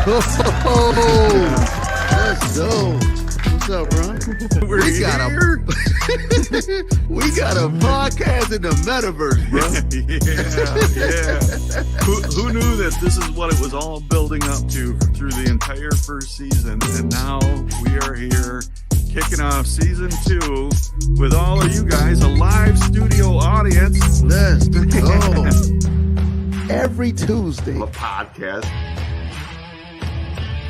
Let's go. What's up, bro? We got a podcast in the metaverse, bro. Yeah. Who knew that this is what it was all building up to through the entire first season? And now we are here kicking off season 2 with all of you guys, a live studio audience. Let's go. Every Tuesday. A podcast.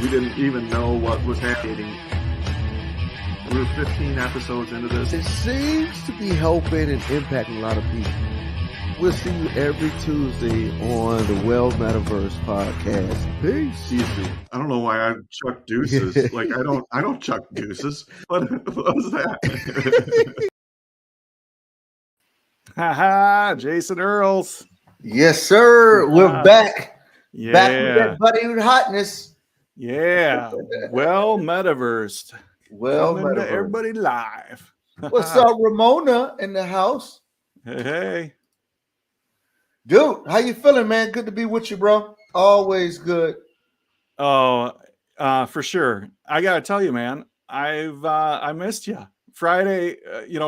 We didn't even know what was happening. We're 15 episodes into this. It seems to be helping and impacting a lot of people. We'll see you every Tuesday on the MetaVersed podcast. Peace. Easy. I don't know why I chuck deuces. Like I don't chuck deuces. What was that? Haha, Jason Earls. Yes, sir. We're back. Yeah. Back with that budding hotness. Yeah. Well, MetaVersed. Well, Coming to everybody live. What's up, Ramona in the house? Hey. Dude, how you feeling, man? Good to be with you, bro. Always good. Oh, for sure. I gotta tell you, man, I missed you. Friday,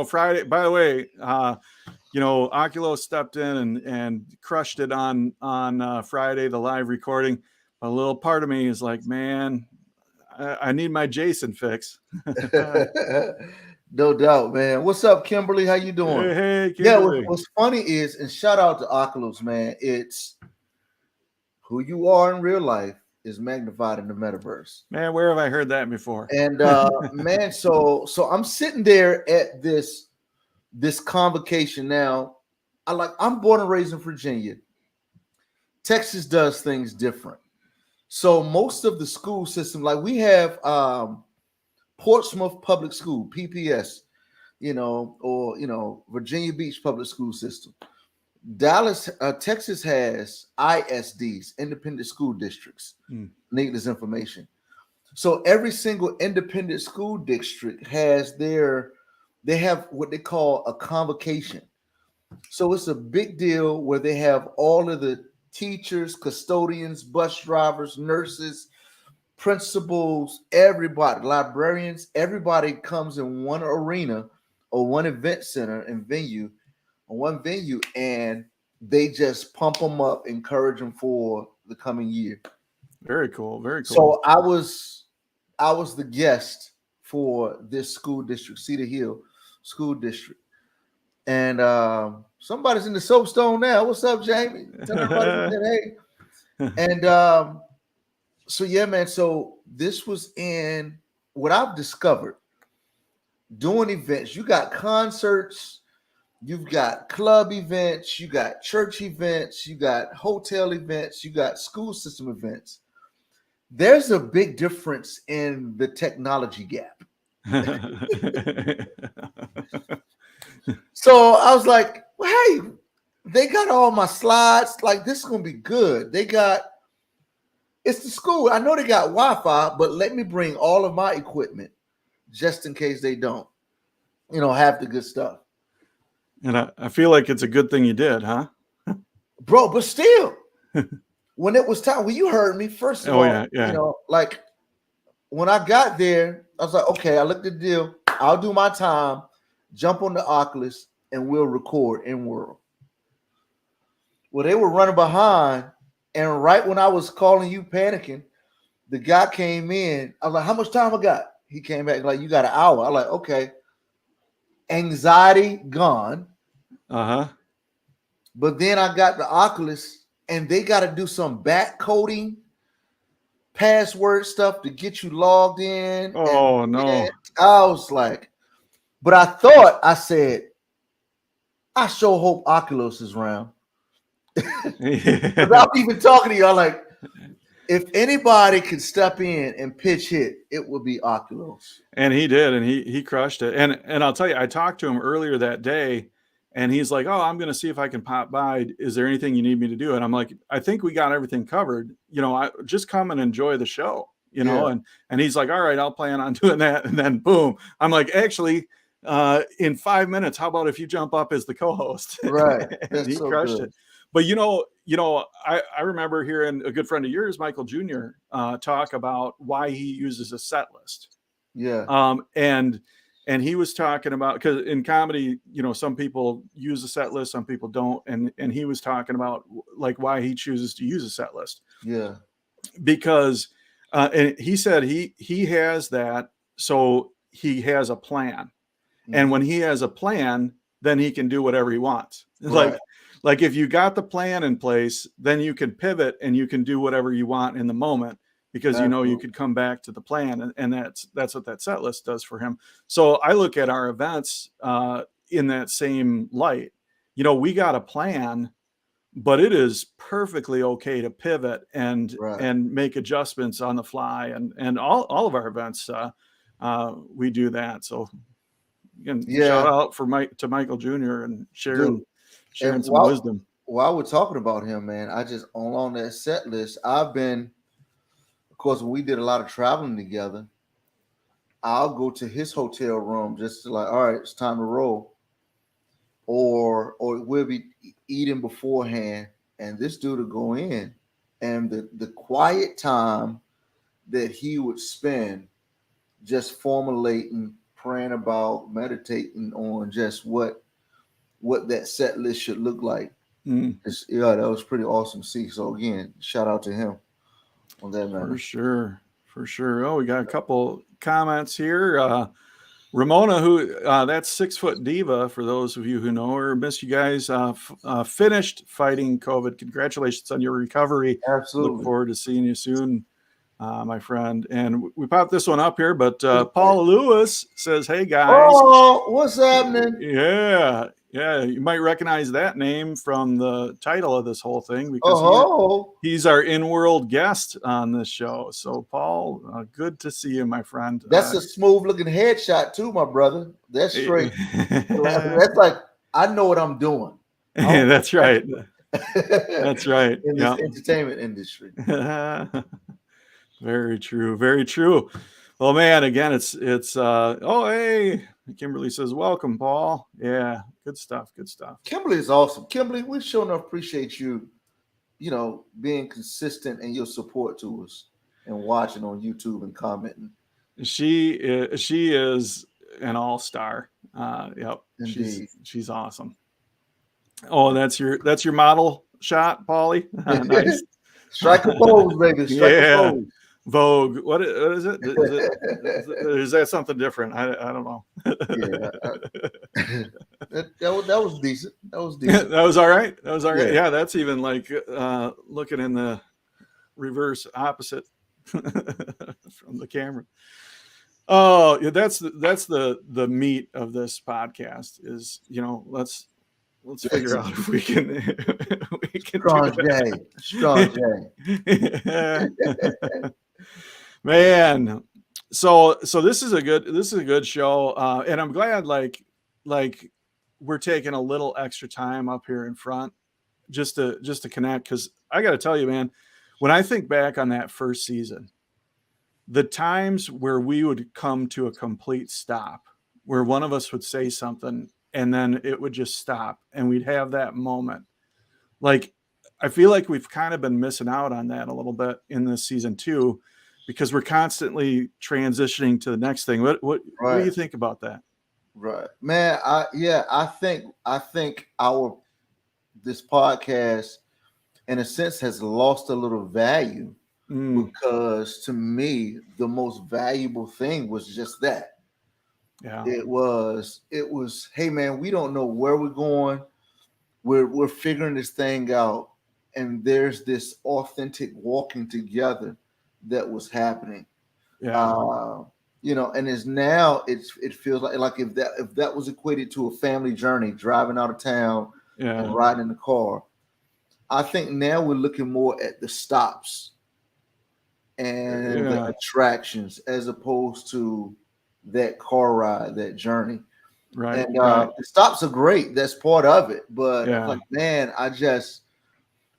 Friday, by the way, Oculo stepped in and crushed it on Friday, the live recording. A little part of me is like, man, I need my Jason fix. No doubt, man. What's up, Kimberly? How you doing? Hey, Kimberly. Yeah, what's funny is, and shout out to Oculus, man, it's who you are in real life is magnified in the metaverse. Man, where have I heard that before? And man, so I'm sitting there at this convocation now. I'm born and raised in Virginia. Texas does things different. So most of the school system, like we have Portsmouth Public School, PPS, or Virginia Beach Public School System. Texas has ISDs, Independent School Districts. Need this information. So every single independent school district has they have what they call a convocation. So it's a big deal where they have all of the teachers, custodians, bus drivers, nurses, principals, everybody, librarians, everybody comes in one arena or one event center and one venue, and they just pump them up, encourage them for the coming year. Very cool. Very cool. So I was the guest for this school district, Cedar Hill School District. And somebody's in the soapstone now. What's up, Jamie? Tell everybody hey. And so yeah, man. So this was in what I've discovered doing events. You got concerts, you've got club events, you got church events, you got hotel events, you got school system events. There's a big difference in the technology gap. So I was like, well, hey, they got all my slides. Like, this is going to be good. It's the school. I know they got Wi-Fi, but let me bring all of my equipment just in case they don't, have the good stuff. And I feel like it's a good thing you did, huh? Bro, but still, when it was time, you heard me, first of all, yeah. Like when I got there, I was like, okay, I looked at the deal. I'll do my time. Jump on the Oculus and we'll record in world. Well, they were running behind, and right when I was calling you panicking, the guy came in. I was like, how much time I got? He came back like, you got an hour. I'm like, okay. Anxiety gone. Uh-huh. But then I got the Oculus, and they got to do some back coding, password stuff to get you logged in. Oh, no. I was like, but I said, I sure hope Oculus is around. Without even talking to you, I'm like, if anybody could step in and pitch hit, it would be Oculus. And he did, and he crushed it. And I'll tell you, I talked to him earlier that day, and he's like, oh, I'm going to see if I can pop by. Is there anything you need me to do? And I'm like, I think we got everything covered. I just come and enjoy the show, and he's like, all right, I'll plan on doing that. And then boom, I'm like, actually, in 5 minutes, how about if you jump up as the co-host? Right. And he crushed it. But you know, I remember hearing a good friend of yours, Michael Jr., talk about why he uses a set list. Yeah. And he was talking about, because in comedy, you know, some people use a set list, some people don't, and he was talking about like why he chooses to use a set list. Yeah. Because and he said he has that, so he has a plan. And when he has a plan, then he can do whatever he wants. Right. Like if you got the plan in place, then you can pivot and you can do whatever you want in the moment, because you know you could come back to the plan, and that's what that set list does for him. So I look at our events in that same light. You know, we got a plan, but it is perfectly okay to pivot and make adjustments on the fly, and all of our events we do that. So again, shout out for Michael Jr. and sharing some wisdom. While we're talking about him, man, I just on that set list, I've been, of course, when we did a lot of traveling together, I'll go to his hotel room just to like, all right, it's time to roll. Or we'll be eating beforehand, and this dude will go in, and the quiet time that he would spend just formulating, praying about, meditating on just what that set list should look like. That was pretty awesome to see. So again, shout out to him on that matter. For sure. Oh, we got a couple comments here. Ramona, who that's 6 Foot Diva, for those of you who know her. Miss you guys. Finished fighting COVID. Congratulations on your recovery. Absolutely. Look forward to seeing you soon, my friend. And we popped this one up here, but Paula Lewis says, "Hey guys." Oh, what's happening? Yeah. You might recognize that name from the title of this whole thing, because he's our in-world guest on this show. So, Paul, good to see you, my friend. That's a smooth-looking headshot too, my brother. That's straight. That's like, I know what I'm doing. That's right. That's right. In this entertainment industry. Very true. Very true. Well, man, again, it's hey, Kimberly says, welcome, Paul. Yeah, good stuff. Kimberly is awesome. Kimberly, we sure enough appreciate you, being consistent in your support to us and watching on YouTube and commenting. She is an all-star. Yep. Indeed. She's awesome. Oh, that's your model shot, Paulie. Nice. Strike a pose, baby. Strike a pose. Vogue. What is it? Is that something different? I don't know. That was decent. That was decent. That was all right. Yeah, that's even like looking in the reverse opposite from the camera. Oh, yeah, that's the meat of this podcast is, let's figure out if we can Strong J. Man, so this is a good show, and I'm glad like we're taking a little extra time up here in front just to connect, because I got to tell you, man, when I think back on that first season, the times where we would come to a complete stop, where one of us would say something and then it would just stop, and we'd have that moment. Like, I feel like we've kind of been missing out on that a little bit in this season too, because we're constantly transitioning to the next thing. What do you think about that? Right, man. I think this podcast, in a sense, has lost a little value, because to me, the most valuable thing was just that. Yeah, it was, hey man, we don't know where we're going. We're figuring this thing out, and there's this authentic walking together that was happening. And it's now it feels like if that was equated to a family journey, driving out of town and riding in the car, I think now we're looking more at the stops and the attractions as opposed to that car ride, that journey. Right. And the stops are great. That's part of it. But like, man,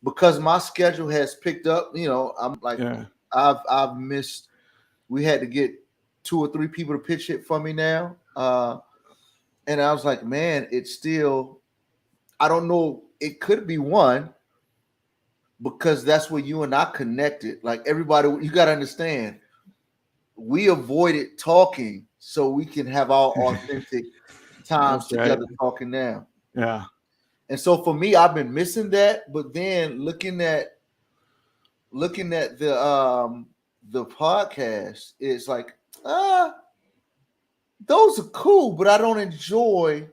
because my schedule has picked up, I'm like, I've missed. We had to get 2 or 3 people to pitch it for me now. And I was like, man, it's still, I don't know. It could be one, because that's where you and I connected. Like everybody, you got to understand, we avoided talking so we can have our authentic times together talking now. Yeah. And so for me, I've been missing that. But then looking at the podcast, it's like, those are cool, but I don't enjoy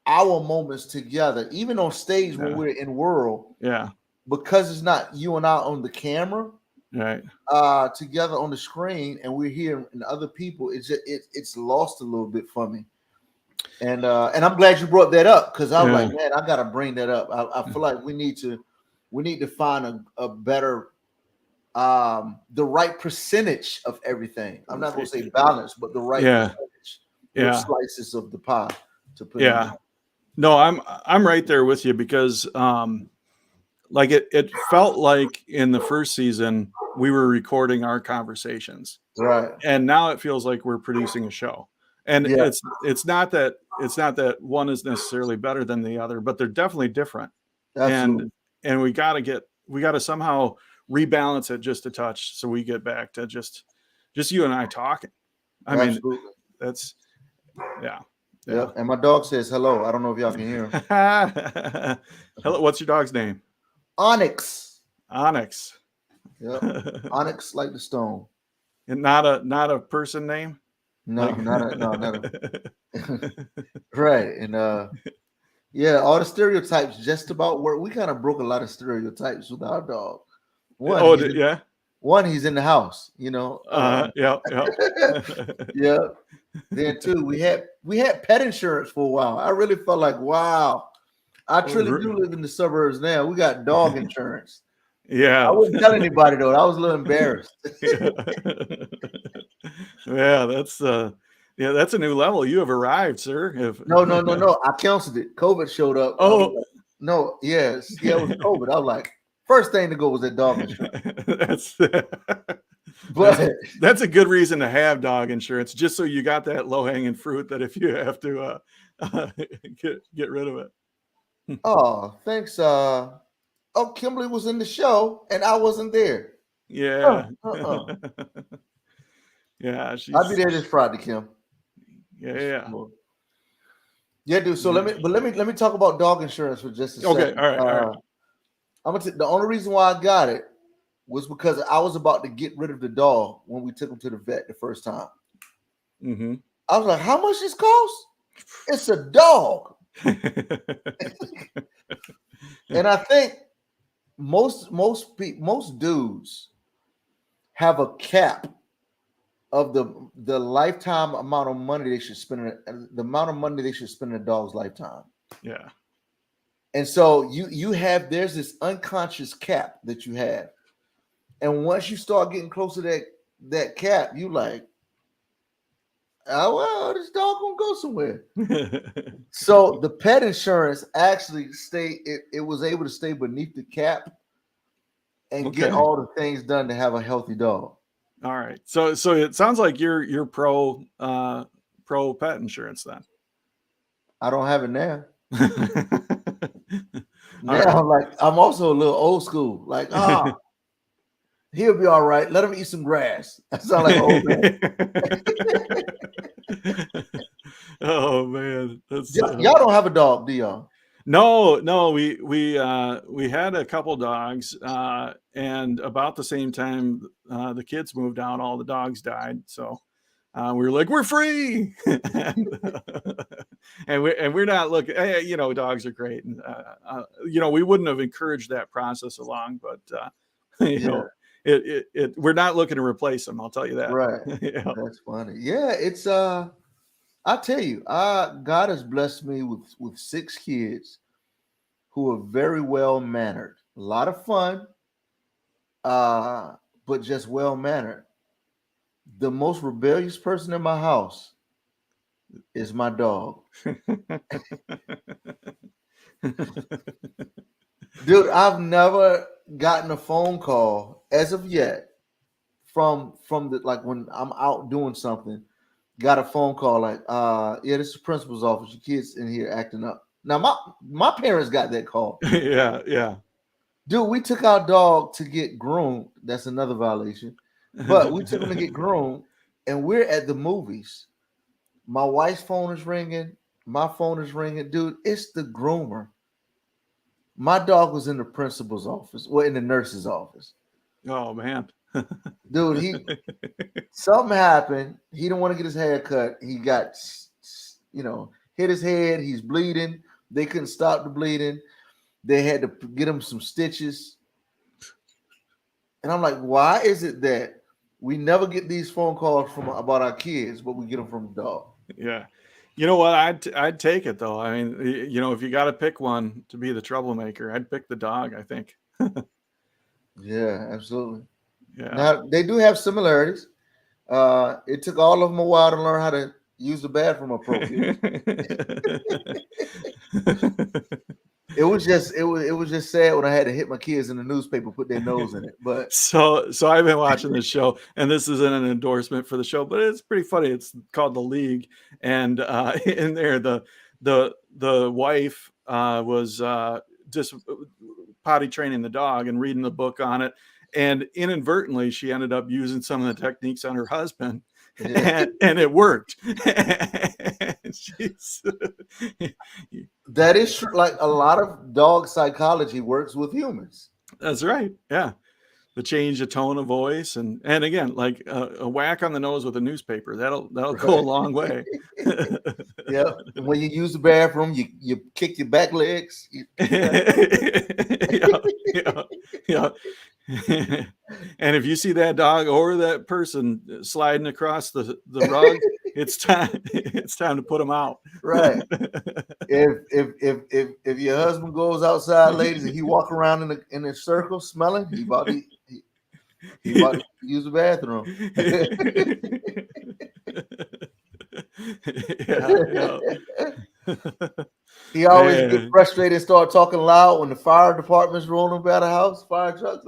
our moments together, even on stage when we're in world. Yeah. Because it's not you and I on the camera, right? Together on the screen, and we're here and other people. It's just, it's lost a little bit for me. And I'm glad you brought that up, because I was like, man, I gotta bring that up. I feel like we need to find a better the right percentage of everything. I'm not gonna say balance, but the right percentage, slices of the pie to put in. No, I'm right there with you, because like it felt like in the first season we were recording our conversations, right? And now it feels like we're producing a show. And it's not that one is necessarily better than the other, but they're definitely different. Absolutely. And we got to somehow rebalance it just a touch, so we get back to just you and I talking. I mean, that's yeah. Yep. And my dog says hello. I don't know if y'all can hear him. Hello. What's your dog's name? Onyx. Onyx. Yep. Onyx, like the stone. And not a person name? No, not a right. And all the stereotypes just about work. We kind of broke a lot of stereotypes with our dog. One, he's in the house, you know. Yeah. Then two, we had pet insurance for a while. I really felt like, wow, I truly do live in the suburbs now. We got dog insurance. Yeah. I wouldn't tell anybody though. I was a little embarrassed. That's a new level. You have arrived, sir. No. I canceled it. COVID showed up. Oh, like, no, yes. Yeah, it was COVID. I was like, first thing to go was that dog insurance. That's a good reason to have dog insurance, just so you got that low-hanging fruit that if you have to get rid of it. Oh, thanks. Kimberly was in the show and I wasn't there. Yeah. Yeah, I'll be there this Friday, Kim. Yeah, dude. So let me talk about dog insurance for just a second. Okay, all right. The only reason why I got it was because I was about to get rid of the dog when we took him to the vet the first time. Mm-hmm. I was like, how much this cost? It's a dog. And I think most dudes have a cap of the lifetime amount of money they should spend, the amount of money they should spend in a dog's lifetime. Yeah. And so there's this unconscious cap that you have. And once you start getting close to that cap, you like, oh, well, this dog gonna go somewhere. So the pet insurance actually it was able to stay beneath the cap and get all the things done to have a healthy dog. All right. So it sounds like you're pro pet insurance then. I don't have it now. Now I'm also a little old school. Like, he'll be all right. Let him eat some grass. That sounds like an old man. Oh man, y'all don't have a dog, do y'all? No. We had a couple dogs, and about the same time the kids moved out, all the dogs died. So we were like, we're free, and we're not looking. Dogs are great, and we wouldn't have encouraged that process along, but we're not looking to replace them. I'll tell you that. Right. That's funny. Yeah, it's I tell you, God has blessed me with 6 kids who are very well mannered. A lot of fun, but just well mannered. The most rebellious person in my house is my dog. Dude, I've never gotten a phone call as of yet from the, like, when I'm out doing something, got a phone call like, this is the principal's office. Your kid's in here acting up. Now my parents got that call. Yeah. Dude, we took our dog to get groomed. That's another violation. But we took him to get groomed, and we're at the movies. My wife's phone is ringing. My phone is ringing. Dude, it's the groomer. My dog was in the principal's office, well, in the nurse's office. Oh man. Dude, something happened. He didn't want to get his hair cut. He got, hit his head. He's bleeding. They couldn't stop the bleeding. They had to get him some stitches. And I'm like, why is it that we never get these phone calls about our kids, but we get them from the dog? Yeah. You know what? I'd take it though. I mean, if you got to pick one to be the troublemaker, I'd pick the dog, I think. Yeah, absolutely. Yeah. Now, they do have similarities. It took all of them a while to learn how to use the bathroom appropriately. It was just sad when I had to hit my kids in the newspaper, put their nose in it. But so I've been watching this show, and this isn't an endorsement for the show, but it's pretty funny. It's called The League, and in there the wife was just potty training the dog and reading the book on it, and inadvertently she ended up using some of the techniques on her husband. Yeah. And it worked. That is true. Like a lot of dog psychology works with humans. That's right. Yeah. The change of tone of voice. And again, like a whack on the nose with a newspaper, that'll go a long way. Yeah. When you use the bathroom, you kick your back legs. Yeah. And if you see that dog or that person sliding across the rug, it's time to put them out. Right. If your husband goes outside, ladies, and he walk around in a circle smelling, he about to use the bathroom. Yeah. He always get frustrated and start talking loud when the fire department's rolling by the house, fire trucks.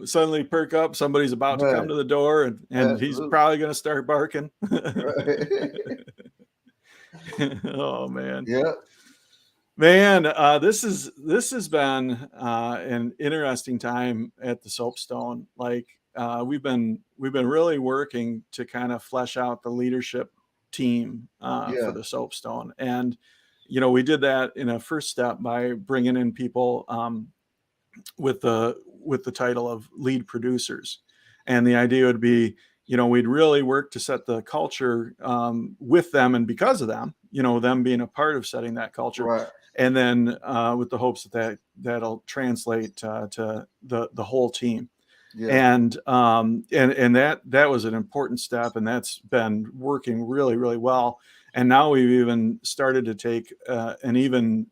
Suddenly perk up. Somebody's about to come to the door, and he's probably going to start barking. Oh man. Yeah. Man, this has been an interesting time at the Soapstone. Like we've been really working to kind of flesh out the leadership team for the Soapstone, and we did that in a first step by bringing in people with the title of lead producers, and the idea would be we'd really work to set the culture with them, and because of them, them being a part of setting that culture. Right. And then with the hopes that'll translate to the whole team. Yeah. And that was an important step, and that's been working really, really well. And now we've even started to take an even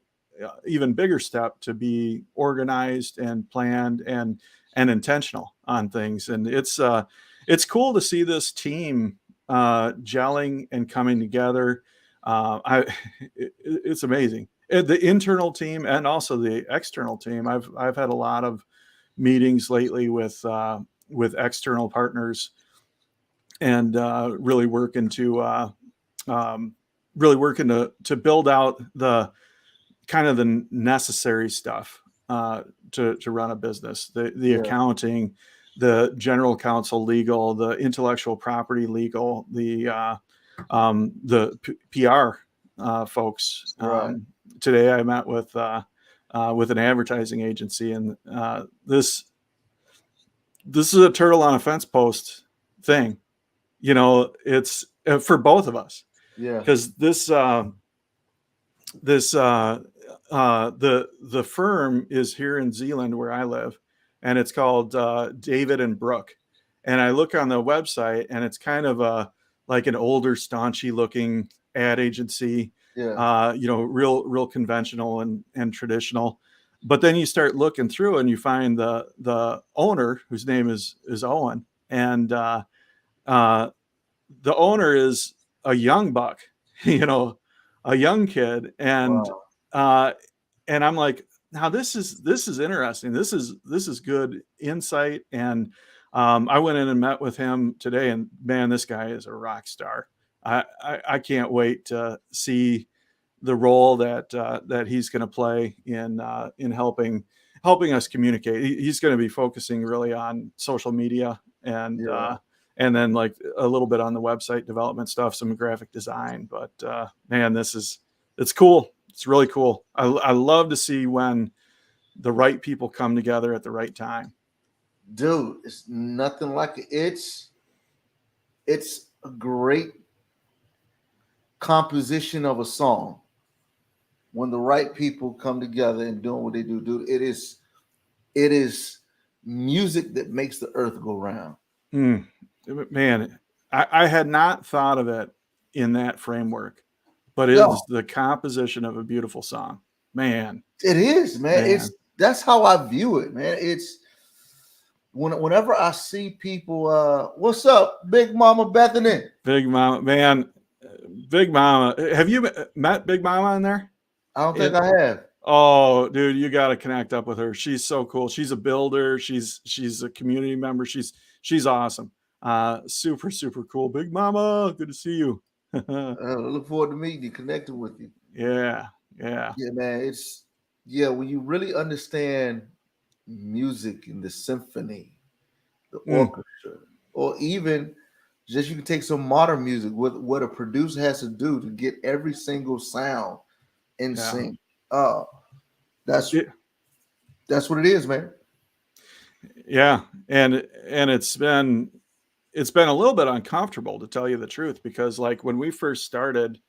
bigger step to be organized and planned and intentional on things. And it's cool to see this team gelling and coming together. It's amazing. The internal team and also the external team. I've had a lot of meetings lately with external partners, and really working to build out the kind of the necessary stuff to run a business, the accounting, the general counsel legal, the intellectual property legal, the PR folks. Right. Today I met with an advertising agency, and this is a turtle on a fence post thing. It's for both of us. Yeah. Because the firm is here in Zeeland where I live, and it's called David and Brooke. And I look on the website, and it's kind of like an older, staunchy looking ad agency. Yeah. Real conventional and traditional. But then you start looking through, and you find the owner, whose name is Owen, and the owner is a young buck, a young kid, and wow. And I'm like, now this is interesting. This is good insight. And I went in and met with him today, and man, this guy is a rock star. I can't wait to see the role that he's going to play in helping us communicate. He's going to be focusing really on social media and then like a little bit on the website development stuff, some graphic design. But man, it's cool. It's really cool. I love to see when the right people come together at the right time. Dude, it's nothing like it. It's a great composition of a song when the right people come together and doing what they do. Dude, it is music that makes the earth go round. Man, I had not thought of it in that framework, but it is the composition of a beautiful song. Man, it is, man. That's how I view it, man. It's whenever I see people, what's up, Big Mama Bethany? Big Mama, man, Big Mama. Have you met Big Mama in there? I don't think I have. Oh, dude, you got to connect up with her. She's so cool. She's a builder. She's a community member. She's awesome. Super, super cool. Big Mama, good to see you. I look forward to meeting you, connecting with you. Yeah, man. When you really understand music and the symphony, the orchestra, or even just you can take some modern music with what a producer has to do to get every single sound in sync. That's what it is, man. Yeah, and it's been a little bit uncomfortable, to tell you the truth, because like when we first started,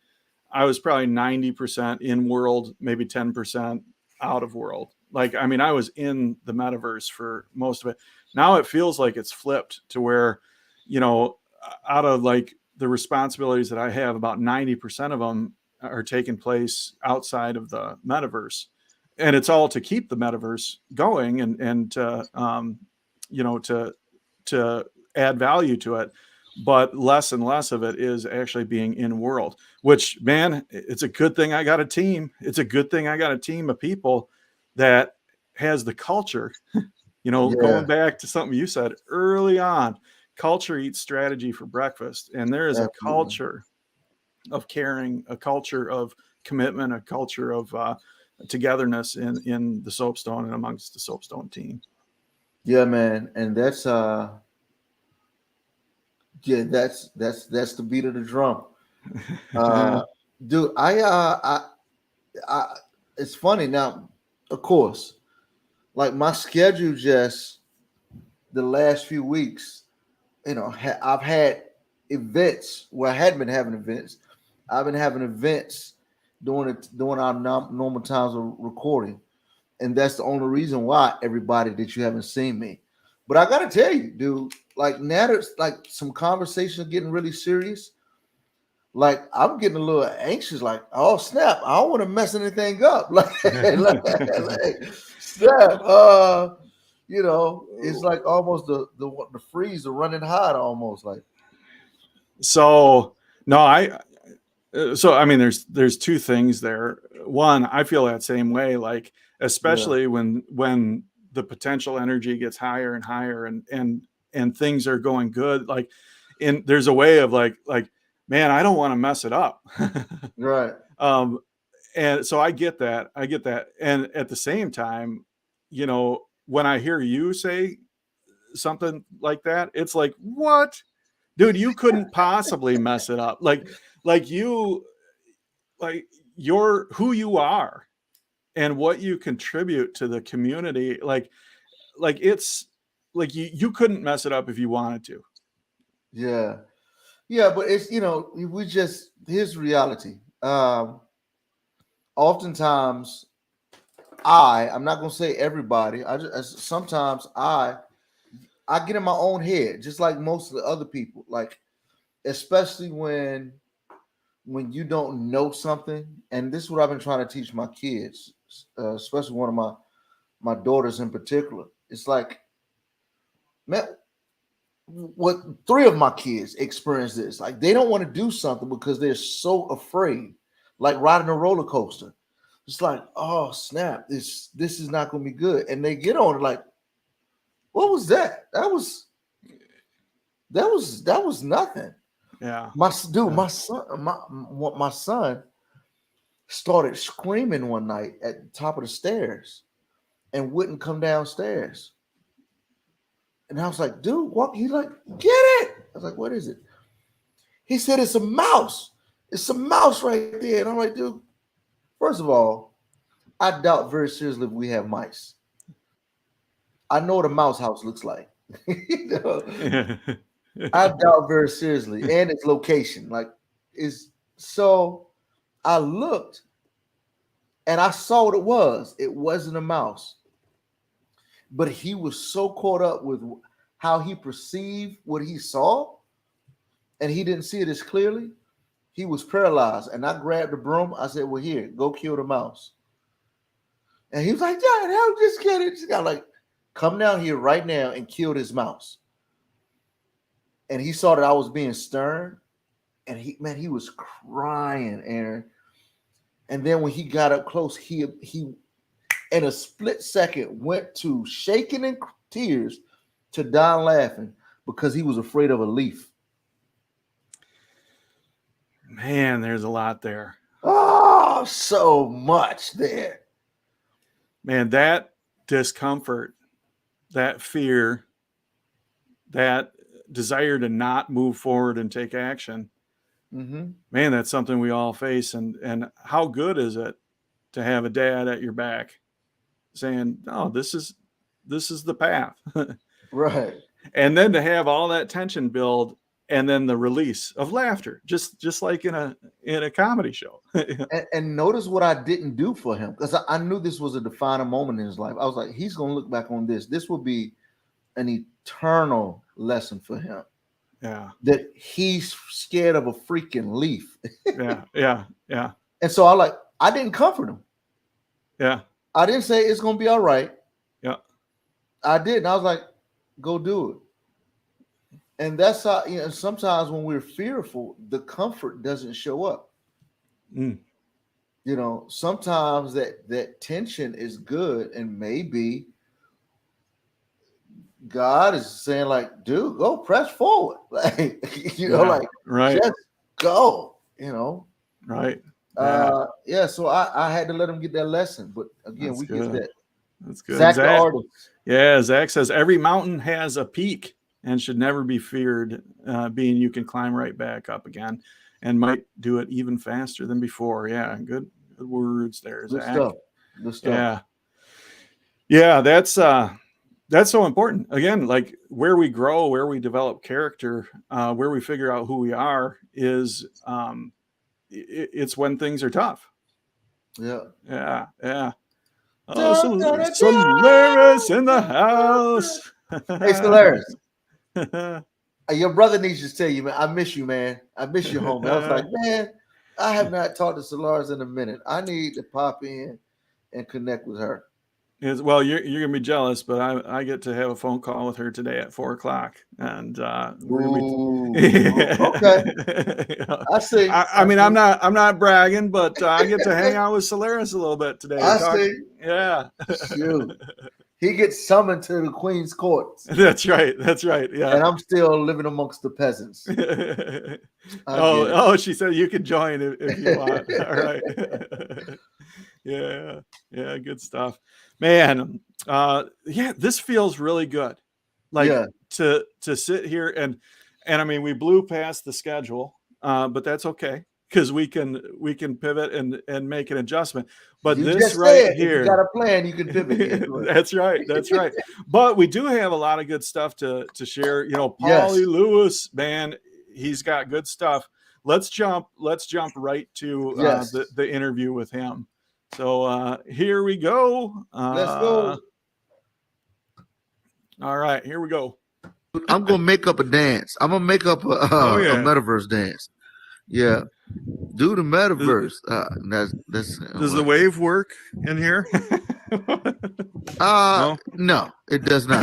I was probably 90% in world, maybe 10% out of world. Like, I mean, I was in the metaverse for most of it. Now it feels like it's flipped to where, you know, out of like the responsibilities that I have, about 90% of them are taking place outside of the metaverse. And it's all to keep the metaverse going and to, you know, to add value to it. But less and less of it is actually being in world, which, man, it's a good thing I got a team. It's a good thing I got a team of people that has the culture, you know, going back to something you said early on, culture eats strategy for breakfast. And there is a culture of caring, a culture of commitment, a culture of togetherness in the soapstone and amongst the soapstone team. Yeah, man. And that's that's the beat of the drum. Dude, I it's funny now, of course, like my schedule just the last few weeks, you know, I've had events where I hadn't been having events. I've been having events during our normal times of recording. And that's the only reason why, everybody, that you haven't seen me. But I gotta tell you, dude, like now there's like some conversations getting really serious. Like I'm getting a little anxious, like, oh snap, I don't want to mess anything up. Like snap. You know, it's like almost the freeze, the running hot almost like. So no, I mean, there's two things there. One, I feel that same way, like especially when the potential energy gets higher and higher and things are going good. Like there's a way of like, man, I don't want to mess it up. Right. And so I get that. And at the same time, you know, when I hear you say something like that, it's like, what? Dude, you couldn't possibly mess it up. Like you're who you are and what you contribute to the community. Like it's like you couldn't mess it up if you wanted to. Yeah. But it's, you know, here's reality. Oftentimes I'm not going to say everybody. Sometimes I get in my own head, just like most of the other people, like, especially when you don't know something. And this is what I've been trying to teach my kids, especially one of my daughters in particular. It's like, man, what 3 of my kids experience this. Like they don't want to do something because they're so afraid, like riding a roller coaster. It's like, oh snap, this is not going to be good. And they get on it like, what was that? That was nothing. Yeah. My son started screaming one night at the top of the stairs and wouldn't come downstairs. And I was like, dude, what? He's like, get it. I was like, what is it? He said, it's a mouse. It's a mouse right there. And I'm like, dude, first of all, I doubt very seriously if we have mice. I know what a mouse house looks like. You know? I doubt very seriously. And its location. Like, is so I looked and I saw what it was. It wasn't a mouse. But he was so caught up with how he perceived what he saw, and he didn't see it as clearly. He was paralyzed. And I grabbed the broom. I said, well, here, go kill the mouse. And he was like, Dad, how just get it? Just got like, come down here right now and kill this mouse. And he saw that I was being stern. And he was crying, Aaron. And then when he got up close, he in a split second went to shaking in tears to dying laughing because he was afraid of a leaf. Man, there's a lot there. Oh, so much there. Man, that discomfort, that fear, that desire to not move forward and take action. Mm-hmm. Man, that's something we all face. And how good is it to have a dad at your back saying, no, this is the path. Right. And then to have all that tension build and then the release of laughter, just like in a comedy show. and notice what I didn't do for him, because I knew this was a defining moment in his life. I was like, he's going to look back on this. This will be an eternal lesson for him. Yeah. That he's scared of a freaking leaf. Yeah. And so I didn't comfort him. Yeah. I didn't say it's going to be all right. Yeah. I didn't. I was like, go do it. And that's how, sometimes when we're fearful, the comfort doesn't show up. Mm. Sometimes that tension is good, and maybe God is saying, like, dude, go press forward. Like, like, right. Just go, Right. So I had to let him get that lesson. But again, That's we good. get that. That's good. Zach the artist. Yeah, Zach says every mountain has a peak and should never be feared, being you can climb right back up again and might do it even faster than before. Yeah, good words there, Zach. Good stuff. Yeah, that's so important. Again, like where we grow, where we develop character, where we figure out who we are is it's when things are tough. Yeah. Oh, Solaris in the house. Hey, Solaris. Your brother needs to tell you, man, I miss you, man. I miss you, homie. I was like, man, I have not talked to Solaris in a minute. I need to pop in and connect with her. Well, you're gonna be jealous, but I get to have a phone call with her today at 4:00, and we're gonna be... Okay. I see. I mean, I'm not bragging, but I get to hang out with Solaris a little bit today. I see. Yeah. Shoot. He gets summoned to the Queen's courts. That's right. Yeah. And I'm still living amongst the peasants. She said you can join if you want. All right. Yeah, good stuff, man. This feels really good. Like to sit here and I mean, we blew past the schedule, but that's okay because we can pivot and make an adjustment. But you this right here, if you got a plan, you can pivot. That's right. But we do have a lot of good stuff to share. Paulie Lewis, man, he's got good stuff. Let's jump right to the interview with him. So here we go. Let's go. All right, here we go. I'm gonna make up a dance. I'm gonna make up a MetaVerse dance. Yeah, do the MetaVerse. That's Does the wave work in here? No, it does not.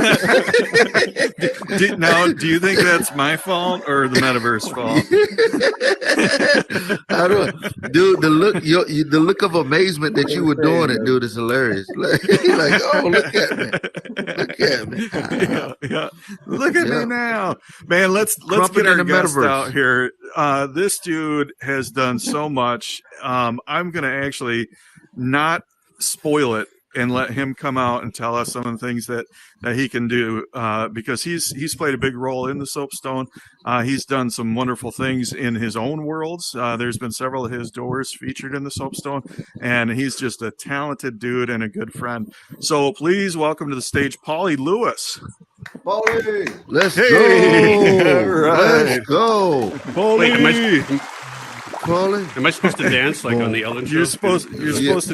Now, do you think that's my fault or the MetaVerse fault? Dude, the look of amazement that you were doing it, dude, is hilarious. Like, oh, look at me. Look at me. Yeah. Look at me now, man. Let's Crumping get our in the guest metaverse. out here. This dude has done so much. I'm gonna actually not spoil it and let him come out and tell us some of the things that he can do, because he's played a big role in the soapstone. He's done some wonderful things in his own worlds. There's been several of his doors featured in the soapstone, and he's just a talented dude and a good friend. So please welcome to the stage, Paulie Lewis. Paulie, Let's Hey, go. all right. Let's go. Paulie. Paulie. Am I supposed to dance like on the Ellen Show? You're supposed to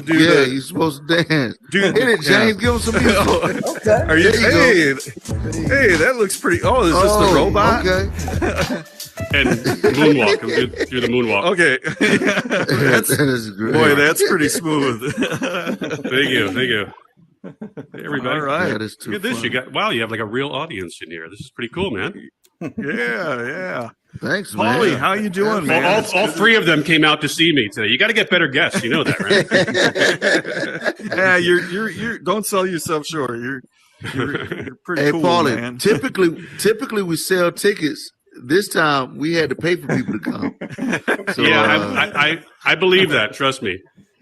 do Yeah, that. you're supposed to dance. Dude, Hit it, James. Give him some music. okay. Are you? There you Hey, that looks pretty. Oh, is this the robot? Okay. And moonwalk. I'm do the moonwalk. Okay. That is great. Boy, that's pretty smooth. Thank you. Hey, everybody. All right. That is too Look at this. funny. You have like a real audience in here. This is pretty cool, man. Yeah. Thanks, man. Paulie, how you doing, man? All three of them came out to see me today. You got to get better guests. You know that, right? Yeah, you're. Don't sell yourself short. You're pretty Hey, cool, Paulie. man. Typically we sell tickets. This time we had to pay for people to come. So, Yeah, I believe that. Trust me.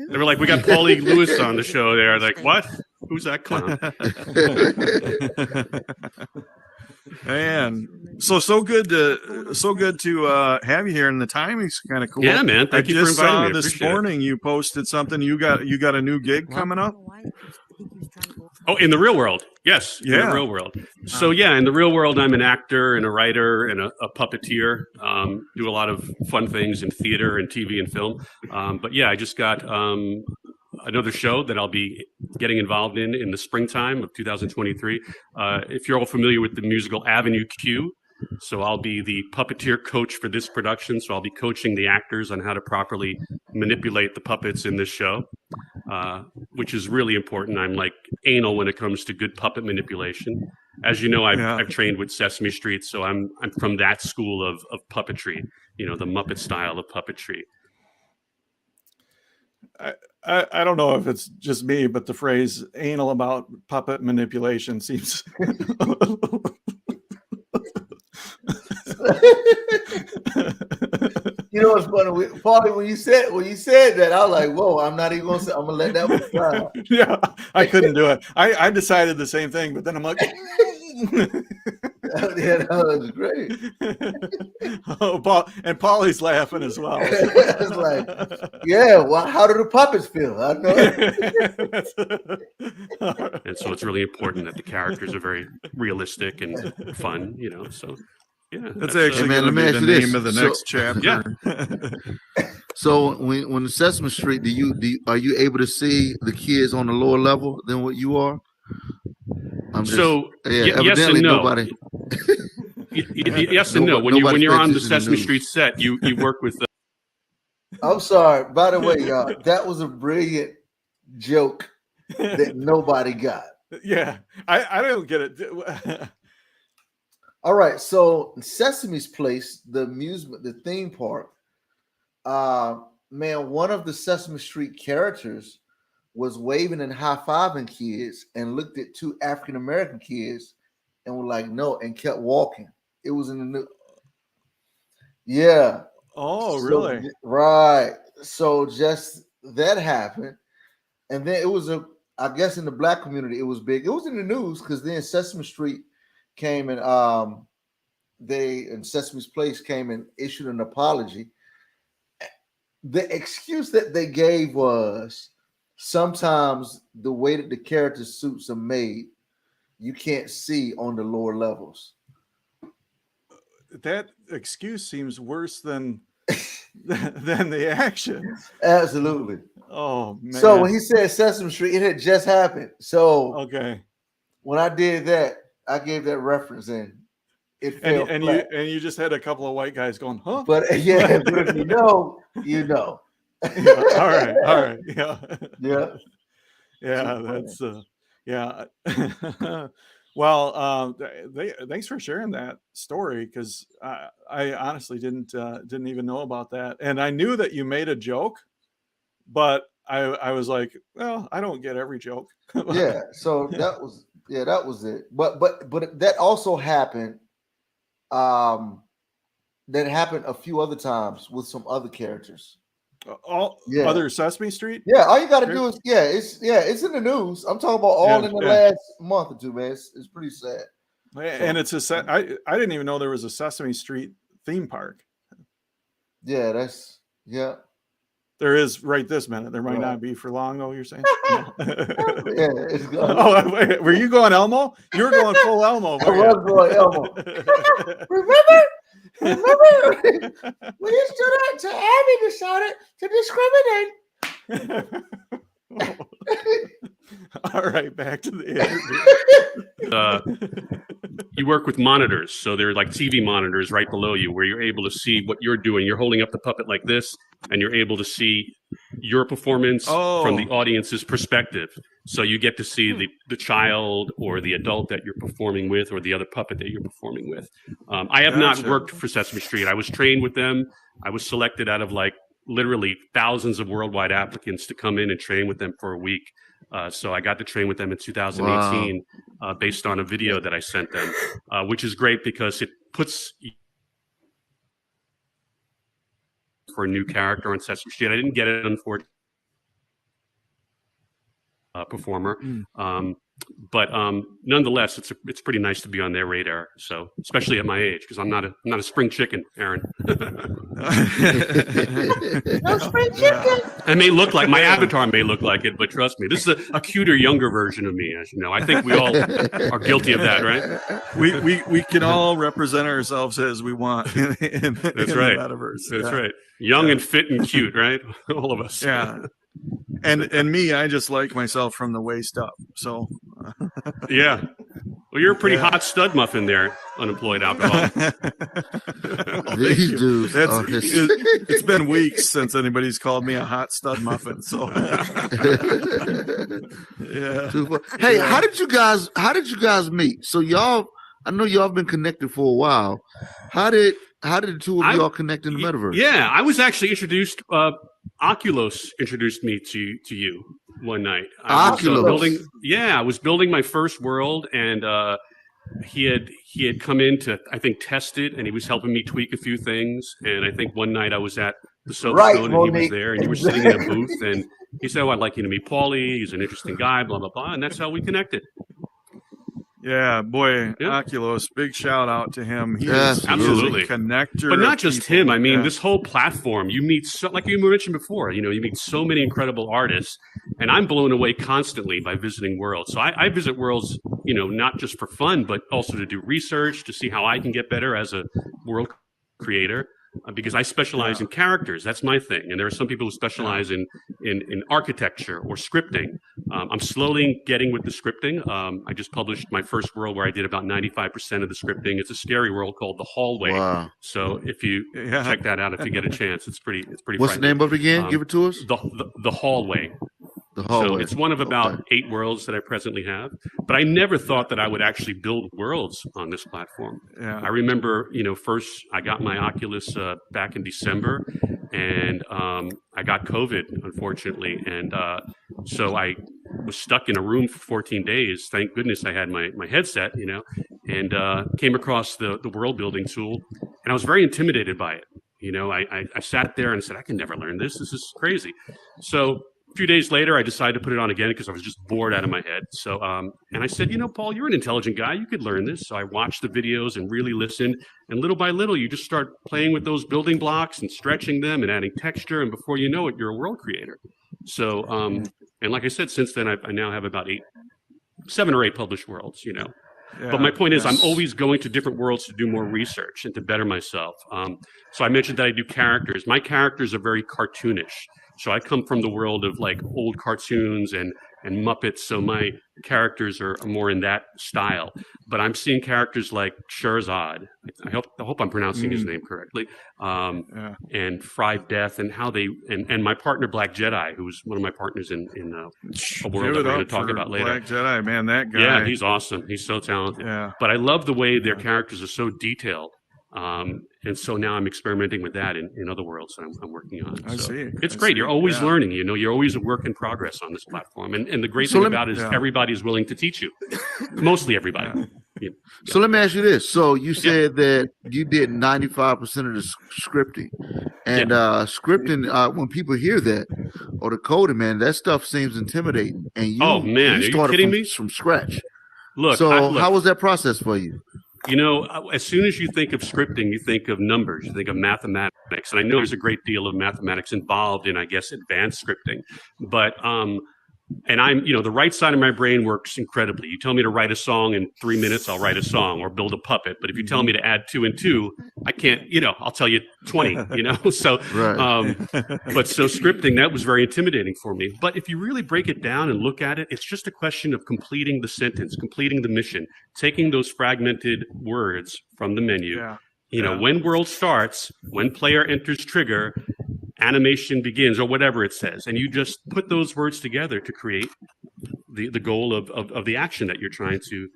They were like, we got Paulie Lewis on the show. They're like, what? Who's that clown? Man, so good to have you here, and the timing's kind of cool. Yeah, man. Thank you for just inviting saw me. this Appreciate morning you posted something. You got a new gig coming up. Oh, in the real world. Yes. In Yeah. the real world. So yeah, in the real world, I'm an actor and a writer and a puppeteer. Do a lot of fun things in theater and TV and film. But yeah, I just got another show that I'll be getting involved in the springtime of 2023. If you're all familiar with the musical Avenue Q, so I'll be the puppeteer coach for this production. So I'll be coaching the actors on how to properly manipulate the puppets in this show, which is really important. I'm like anal when it comes to good puppet manipulation. As you know, I've trained with Sesame Street, so I'm from that school of puppetry. You know, the Muppet style of puppetry. I don't know if it's just me, but the phrase anal about puppet manipulation seems You know what's funny, Paulie? When you said that, I was like, "Whoa!" I'm not even gonna say. I'm gonna let that one fly. Yeah, I couldn't do it. I decided the same thing, but then I'm like, Yeah, that was great. oh, and Paulie's laughing as well. It's like, yeah. Well, how do the puppets feel? I know. And so it's really important that the characters are very realistic and fun, you know. So yeah, That's actually man, going to let me be ask the you this. name of the So- next chapter. Yeah. So when Sesame Street, are you able to see the kids on a lower level than what you are? So yes evidently and no. nobody. Yes and no. When Nobody you're on the fetches in the Sesame news. Street set, you work with I'm sorry. By the way, y'all, that was a brilliant joke that nobody got. Yeah, I don't get it. All right, so Sesame's Place, the amusement, the theme park, man, one of the Sesame Street characters was waving and high-fiving kids and looked at two African American kids and were like, no, and kept walking. It was in the new. Yeah. Oh, So, really? right. So just that happened. And then it was I guess in the black community, it was big. It was in the news because then Sesame Street came and Sesame's Place came and issued an apology. The excuse that they gave was sometimes the way that the character suits are made, you can't see on the lower levels. That excuse seems worse than the action. Absolutely. Oh man. So when he said Sesame Street, it had just happened. So okay, when I did that, I gave that reference in. It fell and flat. you just had a couple of white guys going, huh? But yeah, but if you know, you know. Yeah, all right, yeah, Yeah. yeah. That's yeah. Well, thanks for sharing that story, because I honestly didn't even know about that, and I knew that you made a joke, but I was like, well, I don't get every joke. Yeah, so that was it. But that also happened. That happened a few other times with some other characters. All Yeah. other Sesame Street. Yeah, all you got to do is it's in the news. I'm talking about all in the last month or two, man. It's pretty sad. And it's I didn't even know there was a Sesame Street theme park. Yeah, There is right this minute. There might not be for long, though. You're saying? No. Yeah, it's good. Oh, wait, were you going Elmo? You were going full Elmo. I was going Elmo. Remember when you stood up to Abby decided to discriminate. All right, back to the interview. You work with monitors, so they're like TV monitors right below you, where you're able to see what you're doing. You're holding up the puppet like this, and you're able to see your performance from the audience's perspective. So you get to see the child or the adult that you're performing with, or the other puppet that you're performing with. I have not worked for Sesame Street. I was trained with them. I was selected out of like literally thousands of worldwide applicants to come in and train with them for a week. So I got to train with them in 2018 based on a video that I sent them, which is great because it puts for a new character on Sesame Street. I didn't get it, unfortunately. Performer, but nonetheless, it's pretty nice to be on their radar. So, especially at my age, because I'm not a spring chicken, Aaron. No spring chicken. I may look like my avatar may look like it, but trust me, this is a cuter, younger version of me. As you know, I think we all are guilty of that, right? We can all represent ourselves as we want in That's right. the metaverse. That's right. Young and fit and cute, right? All of us. Yeah. And me, I just like myself from the waist up. So yeah. Well, you're a pretty hot stud muffin there, unemployed alcohol. These dudes. It's been weeks since anybody's called me a hot stud muffin. So yeah. Hey, how did you guys meet? So y'all, I know y'all have been connected for a while. How did the two of y'all connect in the metaverse? Yeah, I was actually introduced. Oculus introduced me to you one night. I was building my first world, and he had come in to, I think, test it, and he was helping me tweak a few things. And I think one night I was at the soapstone, and he was there, and you were sitting in a booth, and he said, "Oh, I'd like you to meet Paulie. He's an interesting guy." Blah blah blah, and that's how we connected. Yeah, boy, Oculus, big shout out to him. He is a connector. But not just him. I mean, this whole platform, you meet, like you mentioned before, you meet so many incredible artists, and I'm blown away constantly by visiting worlds. So I visit worlds, not just for fun, but also to do research, to see how I can get better as a world creator. Because I specialize in characters. That's my thing. And there are some people who specialize in architecture or scripting. I'm slowly getting with the scripting. I just published my first world where I did about 95% of the scripting. It's a scary world called The Hallway. Wow. So if you check that out, if you get a chance, it's pretty What's the name of it again? Give it to us. The Hallway. So it's one of about 8 worlds that I presently have. But I never thought that I would actually build worlds on this platform. Yeah. I remember, first I got my Oculus back in December, and I got COVID, unfortunately. And so I was stuck in a room for 14 days. Thank goodness I had my headset, and came across the world building tool. And I was very intimidated by it. I sat there and said, I can never learn this. This is crazy. So a few days later, I decided to put it on again because I was just bored out of my head. So, and I said, Paul, you're an intelligent guy. You could learn this. So I watched the videos and really listened. And little by little, you just start playing with those building blocks and stretching them and adding texture. And before you know it, you're a world creator. So, and like I said, since then, I now have about 7 or 8 published worlds, Yeah, but my point is, I'm always going to different worlds to do more research and to better myself. So I mentioned that I do characters. My characters are very cartoonish. So I come from the world of like old cartoons and Muppets. So my characters are more in that style. But I'm seeing characters like Sherzad. I hope I'm pronouncing his name correctly. And Fried Death, and how they and my partner Black Jedi, who's one of my partners in a world that we're going to talk about later. Black Jedi, man, that guy. Yeah, he's awesome. He's so talented. Yeah. But I love the way their characters are so detailed. And so now I'm experimenting with that in other worlds that I'm working on. I see. It's great. You're always learning. You're always a work in progress on this platform. And the great thing about it is everybody's willing to teach you. Mostly everybody. Yeah. So let me ask you this. So you said that you did 95% of the scripting. And scripting, when people hear that, or the coding, man, that stuff seems intimidating. And you, oh, man, you are started you kidding me? From scratch. Look, so how was that process for you? As soon as you think of scripting, you think of numbers, you think of mathematics. And I know there's a great deal of mathematics involved in, I guess, advanced scripting. But and I'm, the right side of my brain works incredibly. You tell me to write a song in 3 minutes, I'll write a song or build a puppet. But if you tell me to add 2 and 2, I can't, I'll tell you 20, So, but so scripting, that was very intimidating for me. But if you really break it down and look at it, it's just a question of completing the sentence, completing the mission, taking those fragmented words from the menu. When world starts, when player enters trigger, animation begins, or whatever it says, and you just put those words together to create the goal of the action that you're trying to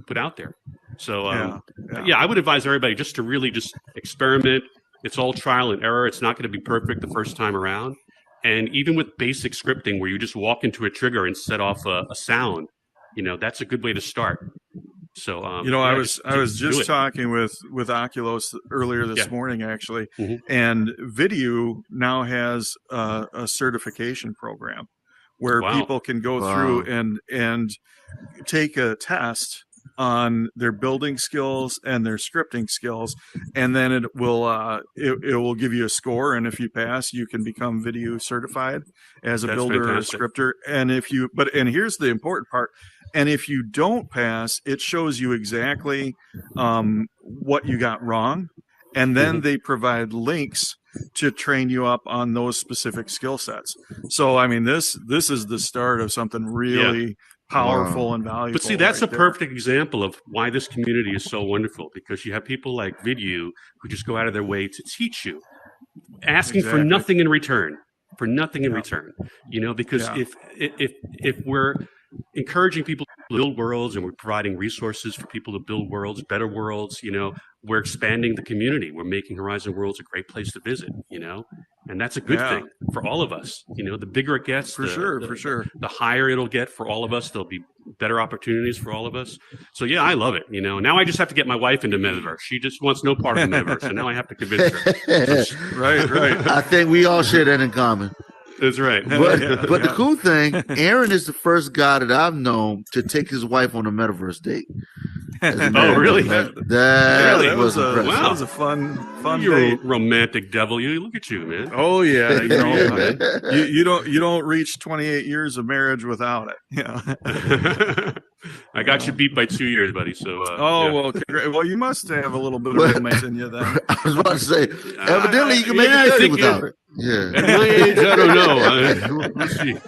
put out there. So I would advise everybody just to really just experiment. It's all trial and error. It's not going to be perfect the first time around. And even with basic scripting, where you just walk into a trigger and set off a sound, that's a good way to start. So, I was just talking with Oculus earlier this morning, actually, and Video now has a certification program where people can go through and take a test on their building skills and their scripting skills, and then it will give you a score, and if you pass, you can become Video certified as a builder or a scripter. And and here's the important part. And if you don't pass, it shows you exactly what you got wrong. And then they provide links to train you up on those specific skill sets. So, I mean, this is the start of something really powerful and valuable. But see, that's a perfect example of why this community is so wonderful, because you have people like Video who just go out of their way to teach you, asking for nothing in return. Because if we're encouraging people to build worlds and we're providing resources for people to build worlds, better worlds, we're expanding the community. We're making Horizon Worlds a great place to visit, and that's a good thing for all of us. The bigger it gets, for sure, the higher it'll get for all of us. There'll be better opportunities for all of us. So I love it. Now I just have to get my wife into MetaVerse. She just wants no part of the MetaVerse, and now I have to convince her. Right. I think we all share that in common. That's right. But the cool thing, Aaron is the first guy that I've known to take his wife on a MetaVerse date. Oh, really? That was a fun You're date. a romantic devil. Look at you, man. Oh yeah, you don't reach 28 years of marriage without it. I got you beat by 2 years, buddy. So well, you must have a little bit of romance in you then. I was about to say, evidently you can make it 30 without it. Yeah. At my age, I don't know. We'll see.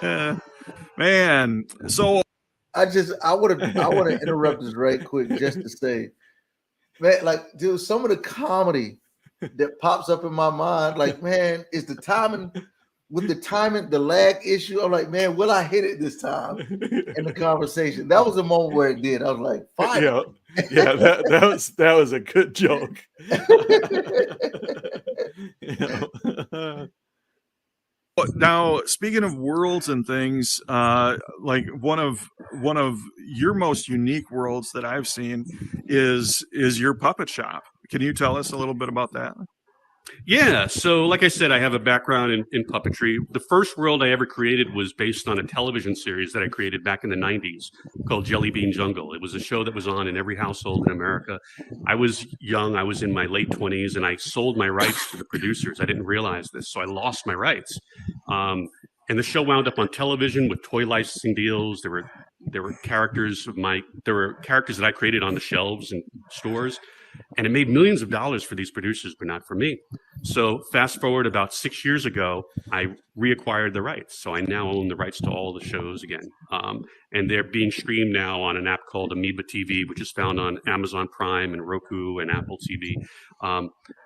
Yeah. Man, so I want to interrupt this right quick just to say, man, dude, some of the comedy that pops up in my mind, man, is the timing. With the lag issue, I'm like, man, will I hit it this time in the conversation? That was the moment where it did. I was like, fine. That was a good joke. Now, speaking of worlds and things, one of your most unique worlds that I've seen is your puppet shop. Can you tell us a little bit about that? Yeah, so like I said, I have a background in puppetry. The first world I ever created was based on a television series that I created back in the 90s called Jelly Bean Jungle. It was a show that was on in every household in America. I was young, I was in my late 20s, and I sold my rights to the producers. I didn't realize this, so I lost my rights. And the show wound up on television with toy licensing deals. There were characters that I created on the shelves in stores. And it made millions of dollars for these producers, but not for me. So fast forward about 6 years ago, I reacquired the rights. So I now own the rights to all the shows again. And they're being streamed now on an app called Amoeba TV, which is found on Amazon Prime and Roku and Apple TV.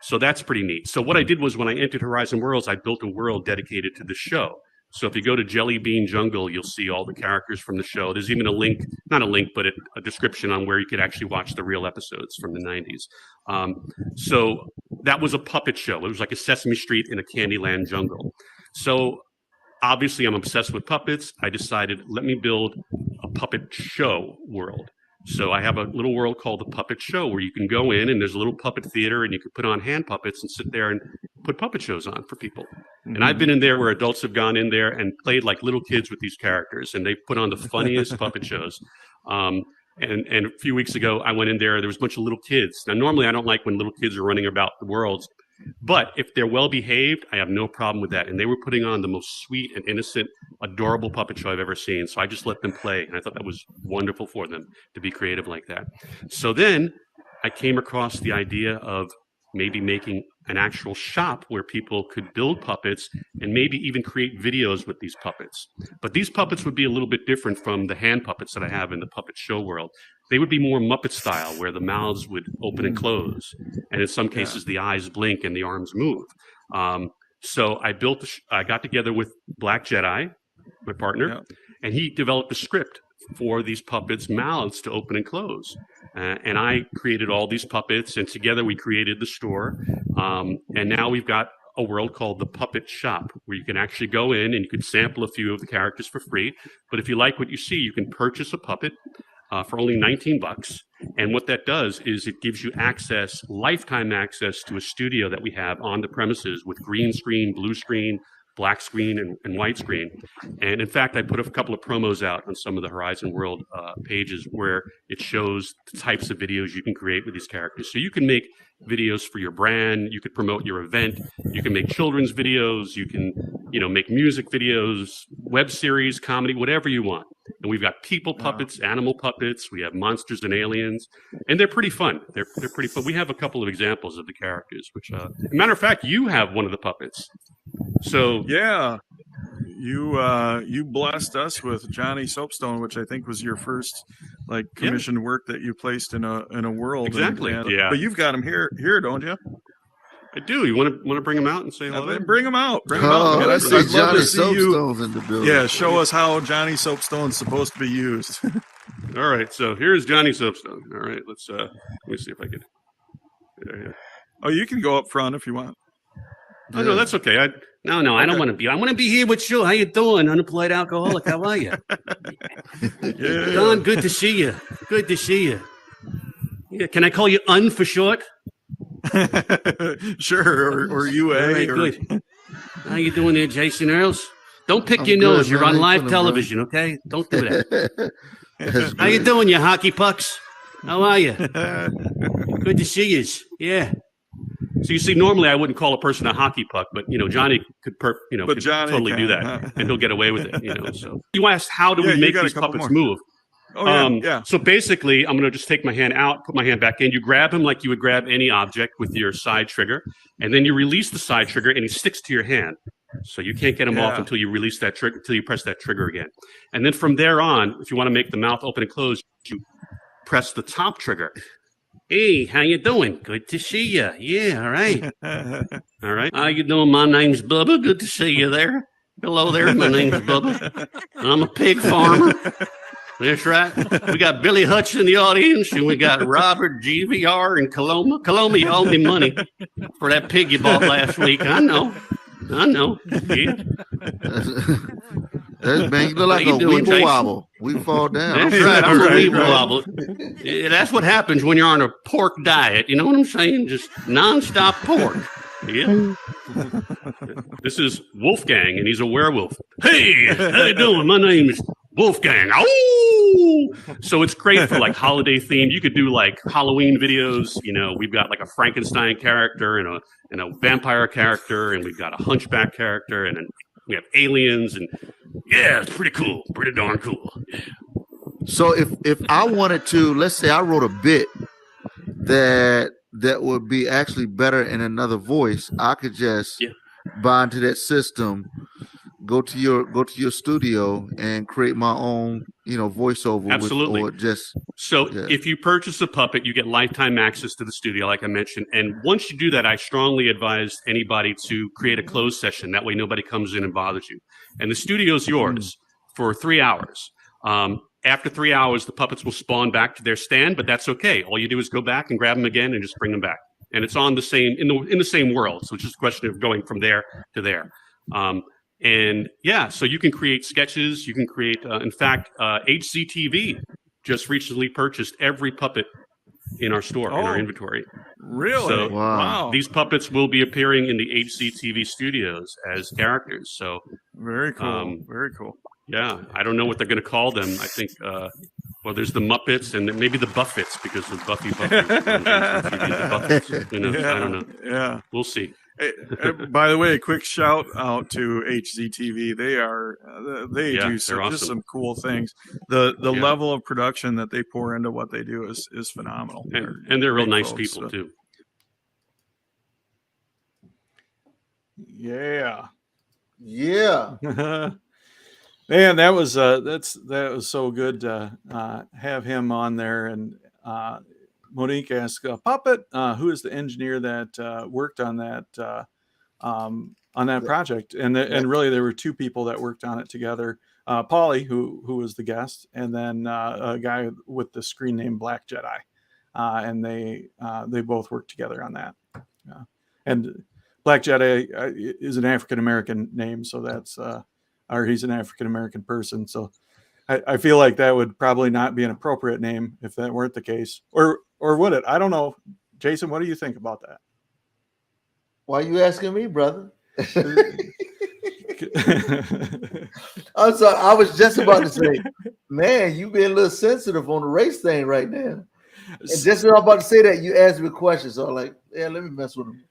So that's pretty neat. So what I did was when I entered Horizon Worlds, I built a world dedicated to the show. So if you go to Jelly Bean Jungle, you'll see all the characters from the show. There's even a link, not a link, but a description on where you could actually watch the real episodes from the 90s. So that was a puppet show. It was like a Sesame Street in a Candyland jungle. So obviously I'm obsessed with puppets. I decided, let me build a puppet show world. So I have a little world called the Puppet Show where you can go in and there's a little puppet theater and you can put on hand puppets and sit there and put puppet shows on for people. Mm-hmm. And I've been in there where adults have gone in there and played like little kids with these characters, and they've put on the funniest puppet shows. And a few weeks ago, I went in there was a bunch of little kids. Now, normally I don't like when little kids are running about the world, but if they're well behaved, I have no problem with that. And they were putting on the most sweet and innocent, adorable puppet show I've ever seen. So I just let them play. And I thought that was wonderful for them to be creative like that. So then I came across the idea of maybe making an actual shop where people could build puppets and maybe even create videos with these puppets. But these puppets would be a little bit different from the hand puppets that I have in the puppet show world. They would be more Muppet style, where the mouths would open and close. And in some cases, the eyes blink and the arms move. So I got together with Black Jedi, my partner, and he developed a script for these puppets' mouths to open and close. And I created all these puppets, and together we created the store. And now we've got a world called the Puppet Shop, where you can actually go in and you can sample a few of the characters for free. But if you like what you see, you can purchase a puppet for only $19. And what that does is it gives you access, lifetime access to a studio that we have on the premises with green screen, blue screen, black screen, and white screen. And in fact, I put a couple of promos out on some of the Horizon World pages where it shows the types of videos you can create with these characters. So you can make videos for your brand, you could promote your event, you can make children's videos, you can, make music videos, web series, comedy, whatever you want. And we've got people puppets, animal puppets, we have monsters and aliens, and they're pretty fun. They're pretty fun. We have a couple of examples of the characters, which, matter of fact, you have one of the puppets. So yeah, you blessed us with Johnny Soapstone, which I think was your first commissioned work that you placed in a world. Exactly. Yeah. But you've got him here, don't you? I do. You want to bring him out and say hello? Bring him out. Bring him out. I'd love to see Soapstone's in the building. Yeah, show us how Johnny Soapstone's supposed to be used. All right. So here's Johnny Soapstone. All right. Let me see if I can. Yeah. Oh, you can go up front if you want. Oh, no, that's okay. I don't want to be. I want to be here with you. How you doing, unemployed alcoholic? How are you? Don, good to see you. Good to see you. Yeah, can I call you Un for short? Sure, or UA. Right, good. How you doing there, Jason Earls? Don't pick your nose. You're on live television, okay? Don't do that. How you doing, you hockey pucks? How are you? Good to see you. Yeah. So you see, normally I wouldn't call a person a hockey puck, but Johnny could totally do that, and he'll get away with it. So you asked, how do we make these puppets move? Oh, yeah. So basically, I'm going to just take my hand out, put my hand back in. You grab him like you would grab any object with your side trigger, and then you release the side trigger, and he sticks to your hand. So you can't get him off until you release that trigger, until you press that trigger again. And then from there on, if you want to make the mouth open and close, you press the top trigger. Hey, how you doing? Good to see you. Yeah, all right. All right. How you doing? My name's Bubba. Good to see you there. Hello there. My name's Bubba. I'm a pig farmer. That's right. We got Billy Hutch in the audience, and we got Robert GVR and Coloma. Coloma, you owe me money for that pig you bought last week. I know. Yeah. Man, you look like a weeble wobble. We fall down. That's right. I'm a weeble wobble. Yeah, that's what happens when you're on a pork diet. You know what I'm saying? Just nonstop pork. Yeah. This is Wolfgang, and he's a werewolf. Hey, how you doing? My name is Wolfgang. Oh! So it's great for holiday themed. You could do Halloween videos. We've got a Frankenstein character and a vampire character, and we've got a hunchback character, and we have aliens, and yeah, it's pretty cool. Pretty darn cool. Yeah. So if I wanted to, let's say I wrote a bit that that would be actually better in another voice, I could just Yeah. buy into that system, go to your studio and create my own, voiceover with, Absolutely. or just So yeah. if you purchase a puppet, you get lifetime access to the studio, like I mentioned. And once you do that, I strongly advise anybody to create a closed session. That way nobody comes in and bothers you. And the studio is yours for 3 hours. After 3 hours, the puppets will spawn back to their stand, but that's okay. All you do is go back and grab them again and just bring them back. And it's on the same in the same world. So it's just a question of going from there to there. And yeah, so you can create sketches. You can create, in fact, HCTV just recently purchased every puppet in our store, in our inventory. Really? So Wow. these puppets will be appearing in the HCTV studios as characters. So Very cool. Very cool. yeah, I don't know what they're going to call them. I think, well, there's the Muppets and then maybe the Buffets because of Buffy. The Buffets. You know, I don't know. Yeah. We'll see. By the way, quick shout out to HZTV. They are they do they're awesome. just some cool things. The Yeah. level of production that they pour into what they do is phenomenal. And they're real great nice folks, people so. too. Yeah. Yeah. Man, that was so good to have him on there. And Monique asked, Puppet, who is the engineer that worked on that project? And and really there were 2 people that worked on it together. Paulie, who was the guest, and then a guy with the screen name Black Jedi, and they both worked together on that. And Black Jedi is an African American name, so that's or he's an African American person. So I feel like that would probably not be an appropriate name if that weren't the case, or would it? I don't know. Jason, what do you think about that? Why are you asking me, brother? I'm sorry. I was just about to say, man, you being a little sensitive on the race thing right now. And just as I'm about to say that, you asked me a question. So I'm like, yeah, let me mess with him.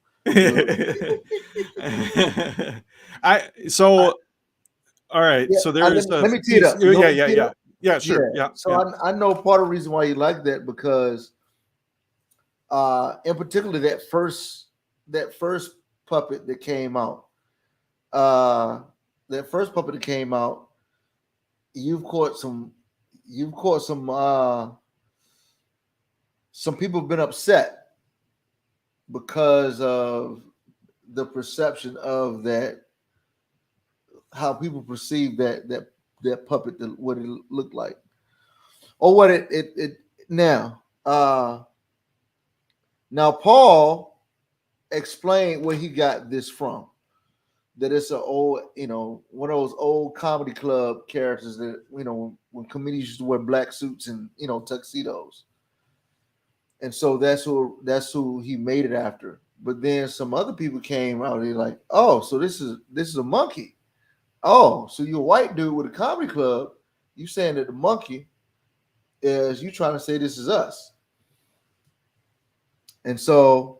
All right. Yeah, so there's let me tee it up. Yeah, sure. Yeah. So I know part of the reason why you like that because in particular that first puppet that came out, you've caught some people have been upset because of the perception of that, how people perceive that puppet, what it looked like, or what it now. Now Paul explained where he got this from. That it's an old, one of those old comedy club characters that, when comedians used to wear black suits and, tuxedos. And so that's who he made it after. But then some other people came out. They're like, oh, so this is a monkey. Oh, so you're a white dude with a comedy club. You saying that the monkey is, you trying to say this is us. And so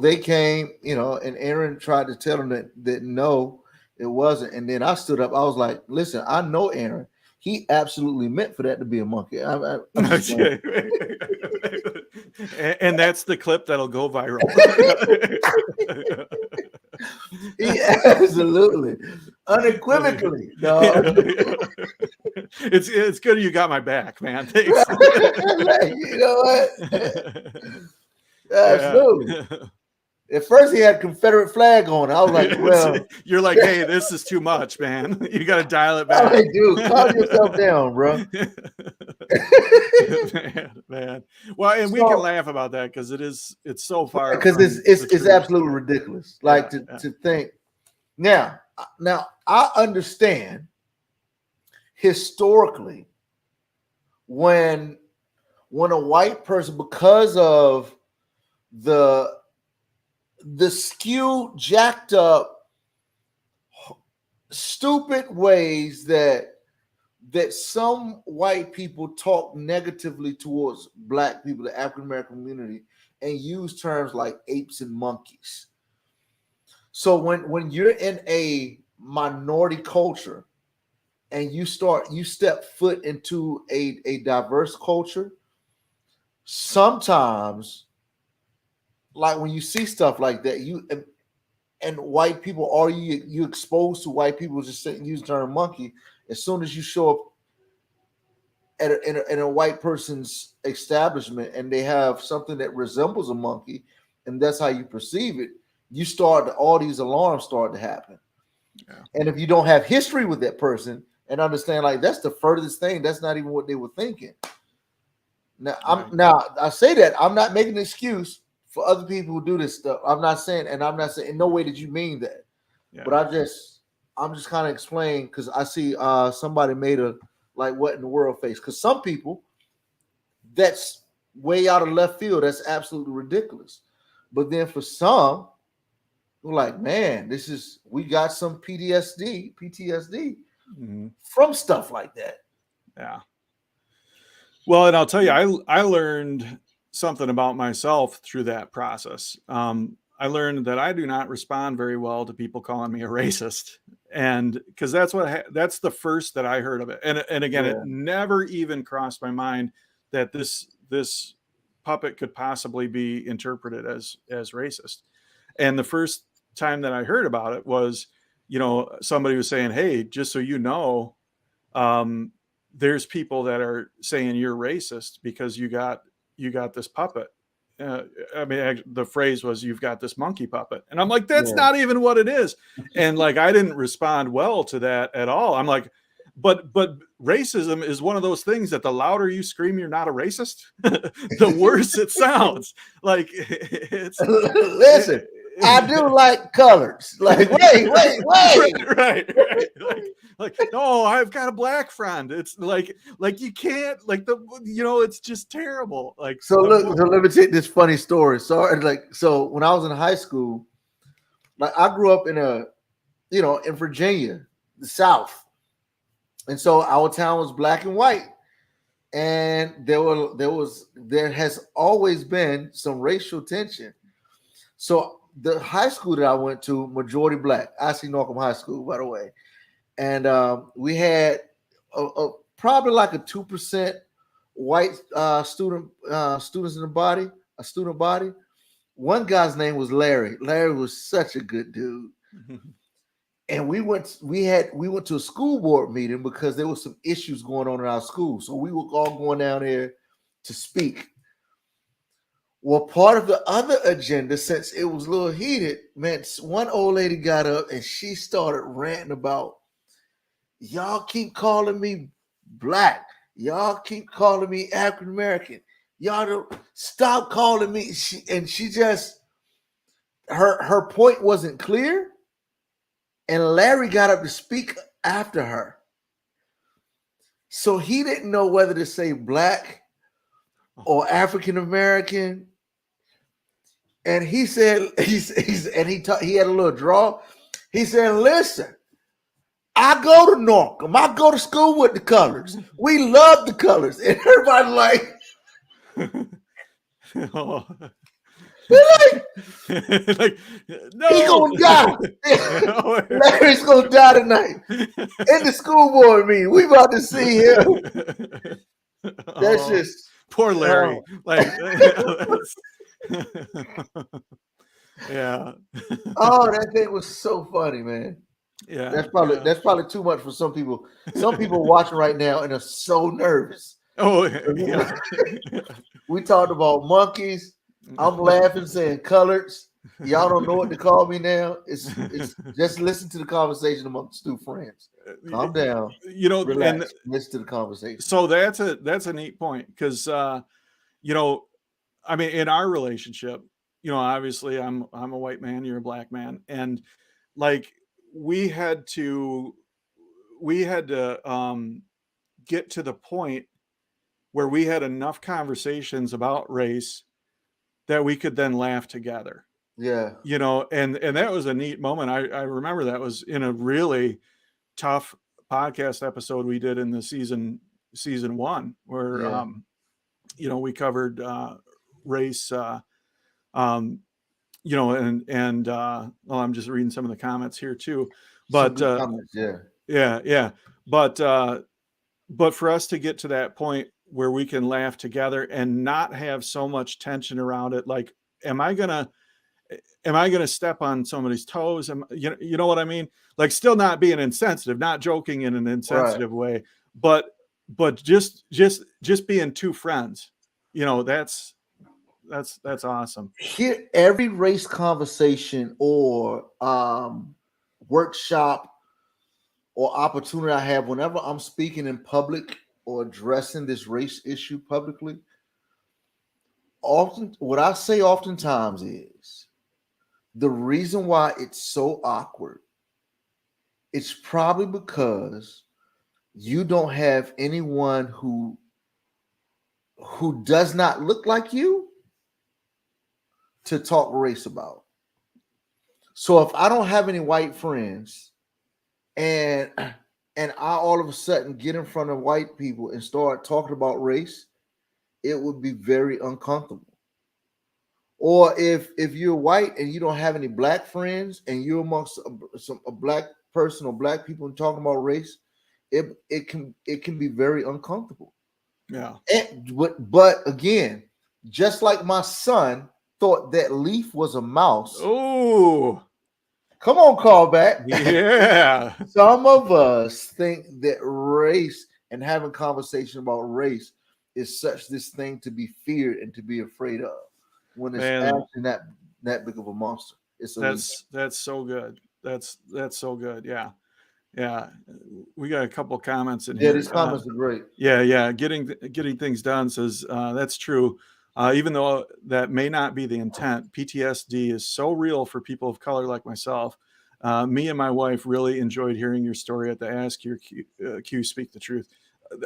they came, and Aaron tried to tell them that no, it wasn't. And then I stood up. I was like, listen, I know Aaron. He absolutely meant for that to be a monkey. I'm just like, and that's the clip that'll go viral. He absolutely, unequivocally, dog. It's good you got my back, man. Thanks. You know what? Absolutely. At first, he had Confederate flag on. I was like, well. You're like, hey, this is too much, man. You got to dial it back. Hey, dude, calm yourself down, bro. man. Well, and we can laugh about that because it's so far. Because it's absolutely ridiculous. Like to think. Now, I understand historically when a white person, because of the skewed, jacked up, stupid ways that some white people talk negatively towards black people, the African American community, and use terms like apes and monkeys. So when you're in a minority culture and you step foot into a diverse culture, sometimes like when you see stuff like that, and white people, are you exposed to white people just use the term monkey? As soon as you show up in a white person's establishment and they have something that resembles a monkey, and that's how you perceive it, all these alarms start to happen. Yeah. And if you don't have history with that person and understand, like, that's the furthest thing, that's not even what they were thinking. Now I say that I'm not making an excuse for other people who do this stuff. I'm not saying in no way did you mean that. Yeah. But I'm just kind of explaining, because I see somebody made a like what in the world face. Because some people, that's way out of left field. That's absolutely ridiculous. But then for some, we're like, man, we got some PTSD from stuff like that. Yeah. Well, and I'll tell you, I learned something about myself through that process. I learned that I do not respond very well to people calling me a racist, and because that's the first that I heard of it. And again, It never even crossed my mind that this puppet could possibly be interpreted as racist. And the first time that I heard about it was, somebody was saying, hey, just so you know, there's people that are saying you're racist because you got this puppet. The phrase was, you've got this monkey puppet. And I'm like, that's not even what it is. And like, I didn't respond well to that at all. I'm like, but racism is one of those things that the louder you scream you're not a racist, the worse it sounds. Like, listen, I do like colors. Like, wait. Right. Like, no, I've got a black friend. It's like you can't, like, it's just terrible. Like, so let me take this funny story. So when I was in high school, like, I grew up in Virginia, the South. And so our town was black and white. And there has always been some racial tension. So the high school that I went to, majority black, IC Norcom High School, by the way. And we had probably like a 2% white students in the body, a student body. One guy's name was Larry. Larry was such a good dude. And we went to a school board meeting because there was some issues going on in our school. So we were all going down there to speak. Well, part of the other agenda, since it was a little heated, man, one old lady got up and she started ranting about, y'all keep calling me black. Y'all keep calling me African American. Y'all don't stop calling me. She just, her point wasn't clear. And Larry got up to speak after her. So he didn't know whether to say black or African American. And he said, he had a little draw. He said, listen, I go to Norcom. I go to school with the colors. We love the colors. And everybody like, no, he gonna die. Larry's gonna die tonight in the school board meeting. We about to see him. That's just poor Larry. Yeah. Oh, that thing was so funny, man. Yeah. That's probably too much for some people. Some people watching right now and are so nervous. Oh, yeah. We talked about monkeys. I'm laughing, saying colors. Y'all don't know what to call me now. It's just listen to the conversation amongst two friends. Calm down. Relax, and listen to the conversation. So that's a neat point, because in our relationship, obviously I'm a white man, you're a black man, and like we had to get to the point where we had enough conversations about race that we could then laugh together. Yeah. And that was a neat moment. I remember that was in a really tough podcast episode we did in the season 1, where we covered race, I'm just reading some of the comments here too, but comments, but for us to get to that point where we can laugh together and not have so much tension around it, like am I gonna step on somebody's toes? You know what I mean? Like, still not being insensitive, not joking in an insensitive way, but just being two friends. You know, that's awesome. Here, every race conversation or workshop or opportunity I have, whenever I'm speaking in public or addressing this race issue publicly, what I say oftentimes is the reason why it's so awkward. It's probably because you don't have anyone who does not look like you to talk race about. So if I don't have any white friends and I all of a sudden get in front of white people and start talking about race, it would be very uncomfortable. Or if you're white and you don't have any black friends and you're amongst a black person or black people and talking about race, it can be very uncomfortable. Yeah. But again, just like my son thought that Leaf was a mouse. Oh, come on, callback. Yeah. Some of us think that race and having conversation about race is such this thing to be feared and to be afraid of, when it's actually that big of a monster. That's so good. That's so good. Yeah. Yeah. We got a couple comments in here. Yeah, these comments are great. Yeah. Getting things done says that's true. Even though that may not be the intent, PTSD is so real for people of color like myself. Me and my wife really enjoyed hearing your story at the Ask Your Q Speak the Truth.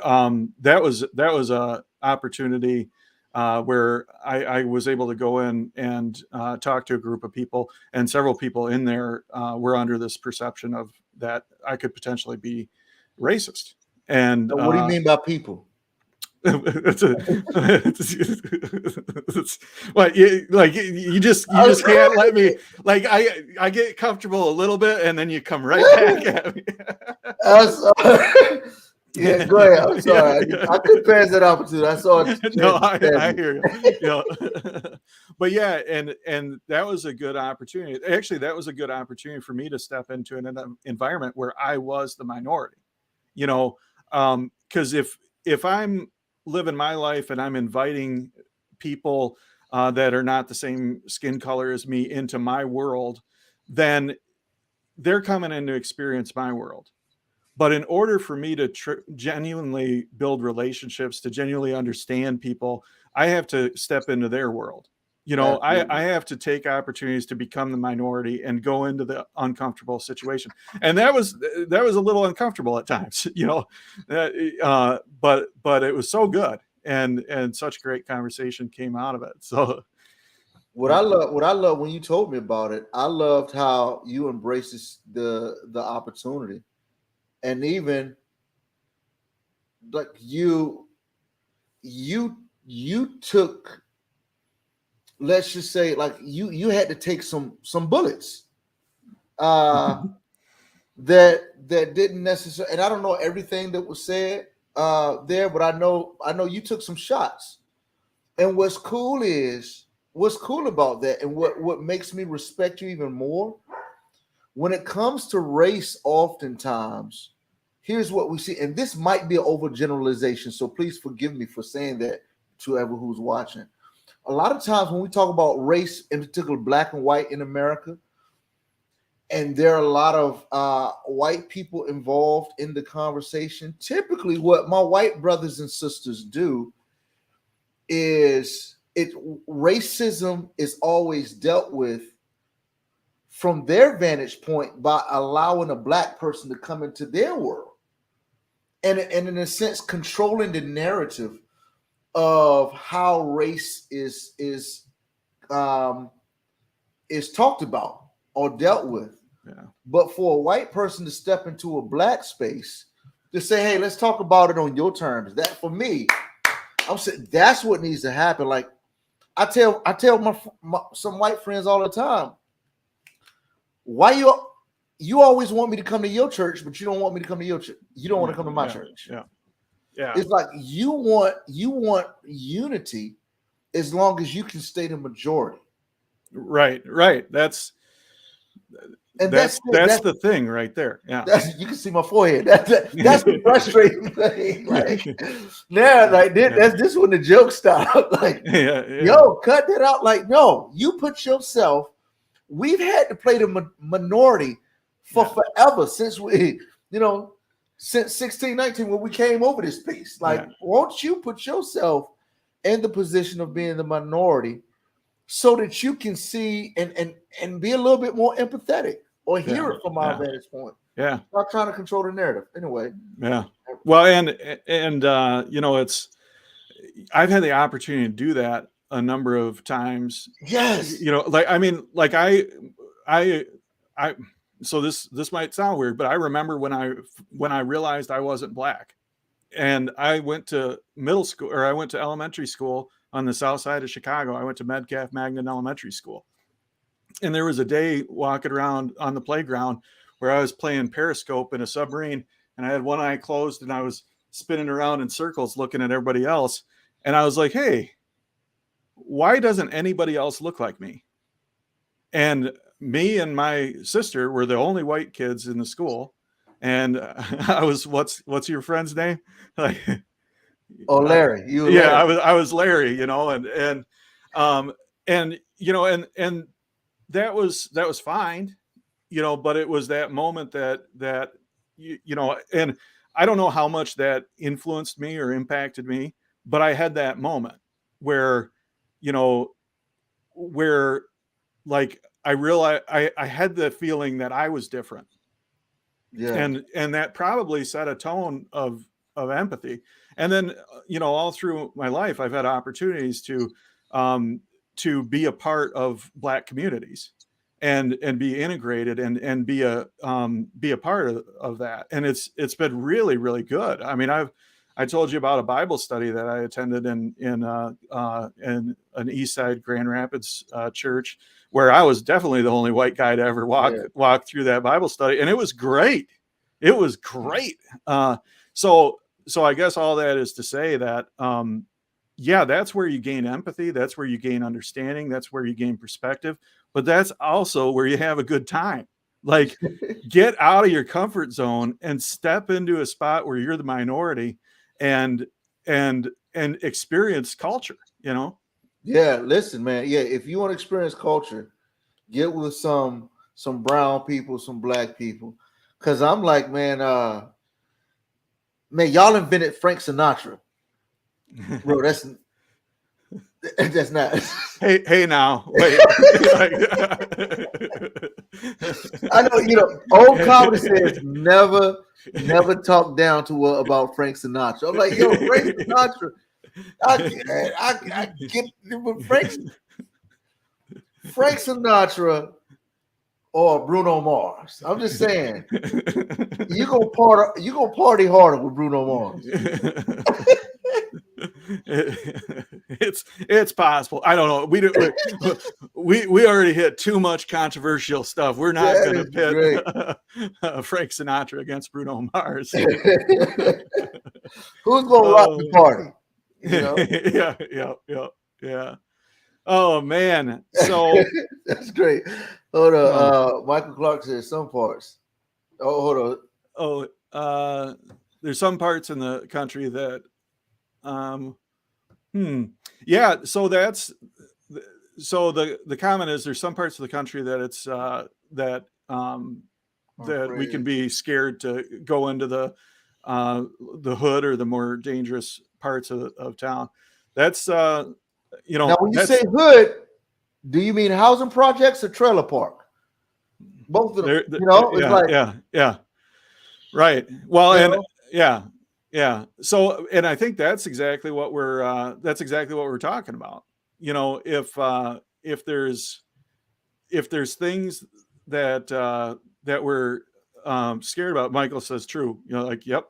That was a opportunity where I was able to go in and talk to a group of people, and several people in there were under this perception of that I could potentially be racist. And so what do you mean by people? What you just can't let me, like, I get comfortable a little bit and then you come right back at me. Yeah, go ahead. I'm sorry. Yeah. I couldn't pass that opportunity. I saw it. No, I hear you. You know, but yeah, and that was a good opportunity. Actually, that was a good opportunity for me to step into an environment where I was the minority. You know, because if I'm living my life and I'm inviting people that are not the same skin color as me into my world, then they're coming in to experience my world. But in order for me to genuinely build relationships, to genuinely understand people, I have to step into their world. You know, I have to take opportunities to become the minority and go into the uncomfortable situation. And that was a little uncomfortable at times, you know, but it was so good. And such great conversation came out of it. So what I love when you told me about it, I loved how you embraced the opportunity. And even like you took, let's just say, like you had to take some bullets that didn't necessarily, and I don't know everything that was said there, but I know you took some shots. And what's cool about that, and what makes me respect you even more, when it comes to race, oftentimes, here's what we see, and this might be an overgeneralization, so please forgive me for saying that to everyone who's watching. A lot of times when we talk about race, in particular black and white in America, and there are a lot of white people involved in the conversation, typically what my white brothers and sisters do is racism is always dealt with from their vantage point by allowing a black person to come into their world, and in a sense controlling the narrative of how race is talked about or dealt with. Yeah. But for a white person to step into a black space to say, "Hey, let's talk about it on your terms," that for me, I'm saying that's what needs to happen. Like I tell my some white friends all the time, why you always want me to come to your church, but you don't want me to come to your church. You don't want to come to my church. Yeah. It's like you want unity as long as you can stay the majority. Right. That's that's the thing right there. Yeah. You can see my forehead. That's the frustrating thing. Like now, like this when the joke stopped. Like, yo, cut that out. Like, no, you put yourself. We've had to play the minority for forever since we, since 1619 when we came over this piece. Like, won't you put yourself in the position of being the minority so that you can see and be a little bit more empathetic or hear it from our vantage point? Yeah. Not trying to control the narrative. Anyway. Yeah. Well, and I've had the opportunity to do that a number of times. Yes. So this might sound weird, but I remember when I realized I wasn't Black, and I went to middle school, or I went to elementary school on the south side of Chicago. I went to Metcalf Magnet Elementary School. And there was a day walking around on the playground where I was playing Periscope in a submarine, and I had one eye closed and I was spinning around in circles looking at everybody else. And I was like, hey, why doesn't anybody else look like me? And me and my sister were the only white kids in the school. And I was, what's your friend's name? Like, Larry. I was Larry, and that was fine, but it was that moment that and I don't know how much that influenced me or impacted me, but I had that moment where like I realized I had the feeling that I was different. Yeah. And that probably set a tone of empathy. And then, all through my life, I've had opportunities to be a part of Black communities and be integrated and be a part of that. And it's been really, really good. I mean, I told you about a Bible study that I attended in an East Side Grand Rapids church, where I was definitely the only white guy to ever walk through that Bible study. And it was great. It was great. So I guess all that is to say that, that's where you gain empathy. That's where you gain understanding. That's where you gain perspective. But that's also where you have a good time. Like, get out of your comfort zone and step into a spot where you're the minority and experience culture, Yeah, listen, man. Yeah, if you want to experience culture, get with some brown people, some Black people. Cause I'm like, man, y'all invented Frank Sinatra. Bro, that's not. Hey now, wait. I know, old comedy says never talk down to about Frank Sinatra. I'm like, yo, Frank Sinatra. I get Frank Sinatra or Bruno Mars. I'm just saying, you gonna party harder with Bruno Mars. It's possible. I don't know. We already hit too much controversial stuff. We're not going to pit Frank Sinatra against Bruno Mars. Who's gonna rock the party? Yeah. Oh man. So that's great. Hold on. Michael Clark says some parts. Oh, hold on. There's some parts in the country that so the comment is there's some parts of the country that it's that we can be scared to go into the hood or the more dangerous parts of town. That's now when you say hood, do you mean housing projects or trailer park? Both of them. Yeah. Right. Well, Yeah. So, and I think that's exactly what we're talking about. If there's things that we're scared about, Michael says true. Like, yep.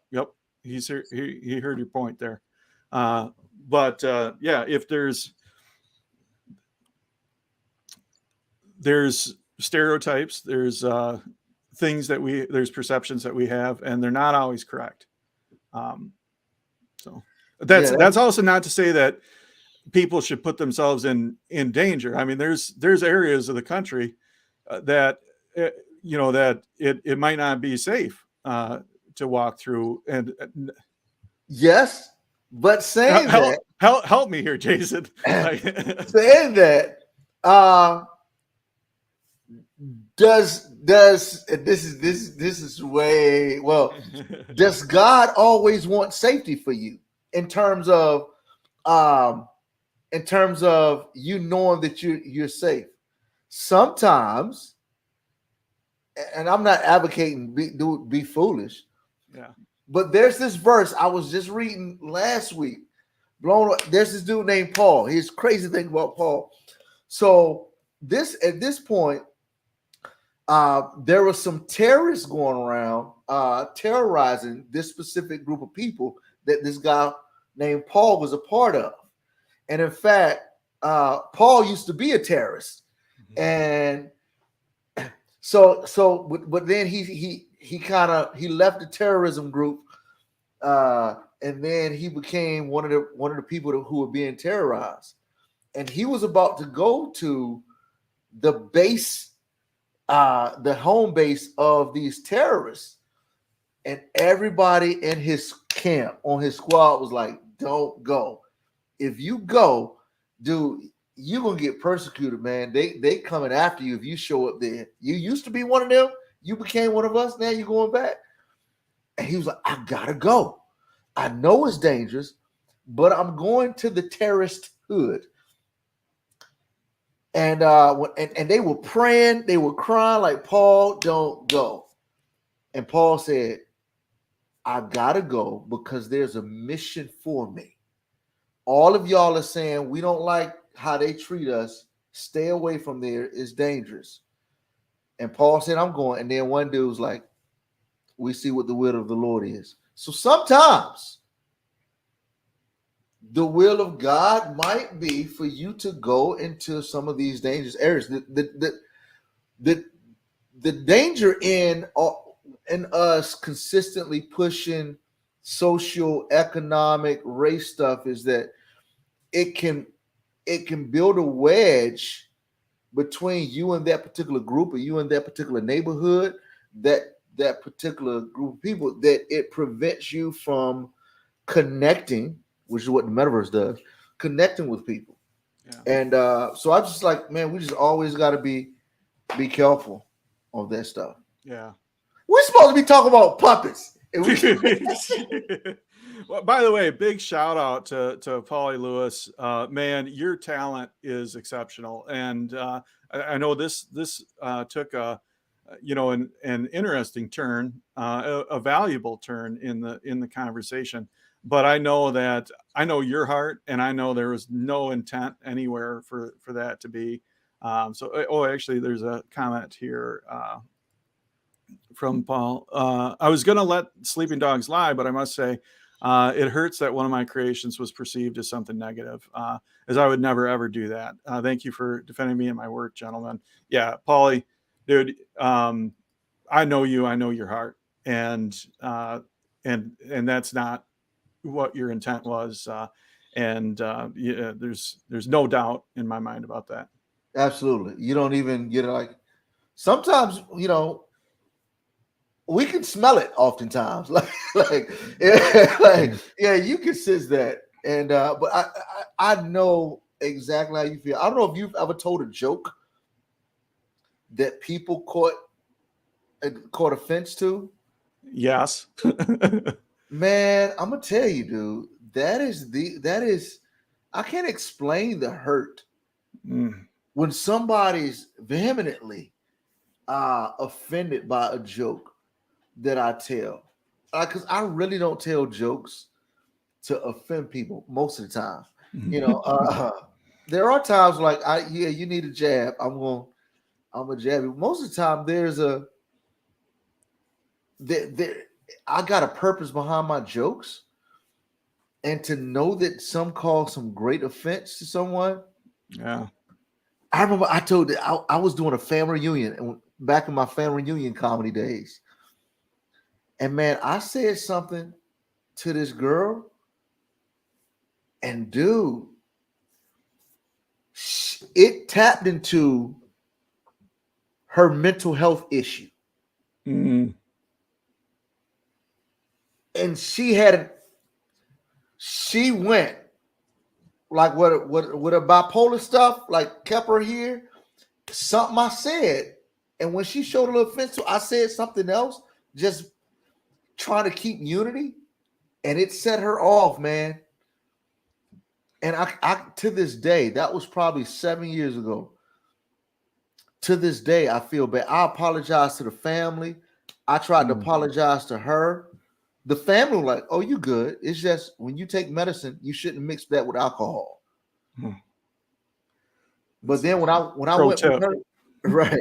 He heard your point there. But if there's stereotypes, there's things there's perceptions that we have, and they're not always correct. So that's also not to say that people should put themselves in danger. I mean, there's areas of the country that that it might not be safe to walk through. And Yes, but saying that, help me here, Jason. saying that, does this is way well? Does God always want safety for you in terms of you knowing that you're safe? Sometimes, and I'm not advocating be foolish. Yeah. But there's this verse I was just reading last week. There's this dude named Paul. Here's crazy thing about Paul. So at this point, there was some terrorists going around terrorizing this specific group of people that this guy named Paul was a part of. And in fact, Paul used to be a terrorist. And but then he left the terrorism group, and then he became one of the people who were being terrorized. And he was about to go to the base, the home base of these terrorists, and everybody in his camp on his squad was like, "Don't go. If you go, dude, you're gonna get persecuted, man. They coming after you if you show up there. You used to be one of them. You became one of us. Now you're going back." And he was like, "I gotta go. I know it's dangerous, but I'm going to the terrorist hood." And they were praying, they were crying like, "Paul, don't go." And Paul said, "I gotta go because there's a mission for me. All of y'all are saying we don't like how they treat us. Stay away from there. It's dangerous." And Paul said, "I'm going." And then one dude was like, "We see what the will of the Lord is." So sometimes the will of God might be for you to go into some of these dangerous areas. The danger in us consistently pushing social, economic, race stuff is that it can build a wedge between you and that particular group, or you and that particular neighborhood, that particular group of people, that it prevents you from connecting, which is what the metaverse does, connecting with people. Yeah. And so I just like, man, we just always got to be careful of that stuff. Yeah. We're supposed to be talking about puppets. Well, by the way, big shout out to Paulie Lewis. Man, your talent is exceptional, and I know this took an interesting turn, a valuable turn in the conversation. But I know your heart, and I know there was no intent anywhere for that to be. Actually, there's a comment here from Paul. I was going to let sleeping dogs lie, but I must say it hurts that one of my creations was perceived as something negative, as I would never, ever do that. Thank you for defending me and my work, gentlemen. Yeah, Paulie, dude, I know you. I know your heart. And that's not what your intent was. There's no doubt in my mind about that. Absolutely. You don't even get like, sometimes, we can smell it oftentimes. Yeah, you can sense that. And but I know exactly how you feel. I don't know if you've ever told a joke that people caught offense to. Yes. Man, I'm gonna tell you, dude, that is I can't explain the hurt when somebody's vehemently offended by a joke that I tell, because I really don't tell jokes to offend people most of the time. There are times like, you need a jab, I'm gonna jab you. Most of the time, I got a purpose behind my jokes, and to know that some cause some great offense to someone. Yeah, I remember I told that I was doing a family reunion back in my family reunion comedy days. And man, I said something to this girl, and dude, it tapped into her mental health issue. Mm. And she went like what a bipolar stuff, like kept her here. Something I said, and when she showed a little offense, I said something else, just trying to keep unity, and it set her off, man. And I to this day, that was probably 7 years ago. To this day, I feel bad. I apologize to the family. I tried to apologize to her. The family was like, "Oh, you good? It's just when you take medicine, you shouldn't mix that with alcohol." But then when I went with her, right?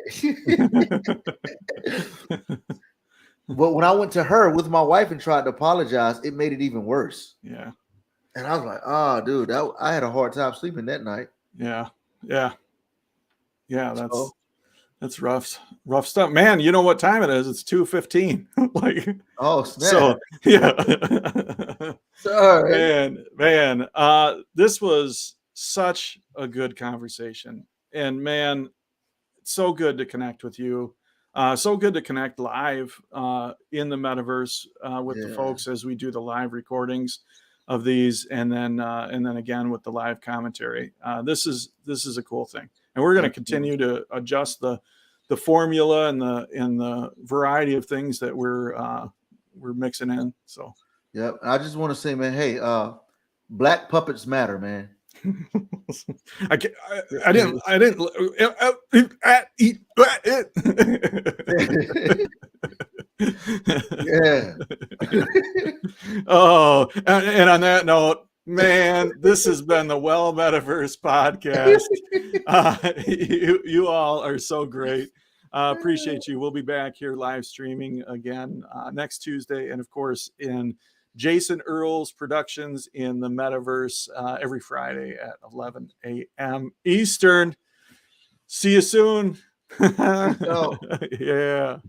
But when I went to her with my wife and tried to apologize, it made it even worse. Yeah. And I was like, "Oh, dude, I had a hard time sleeping that night." Yeah. That's rough stuff, man. You know what time it is? It's 2:15. Like, oh, snap. So yeah. Sorry. Man. This was such a good conversation, and man, it's so good to connect with you. So good to connect live in the metaverse with the folks as we do the live recordings of these, and then again with the live commentary. This is a cool thing, and we're going to continue to adjust the formula and the variety of things that we're mixing in. So, yep. I just want to say, man, hey, black puppets matter, man. I didn't. Yeah. Oh, and on that note, man, this has been the Well Metaverse podcast. You all are so great. Appreciate you. We'll be back here live streaming again next Tuesday, and of course in Jason Earls Productions in the Metaverse every Friday at 11 a.m. Eastern. See you soon. Yeah.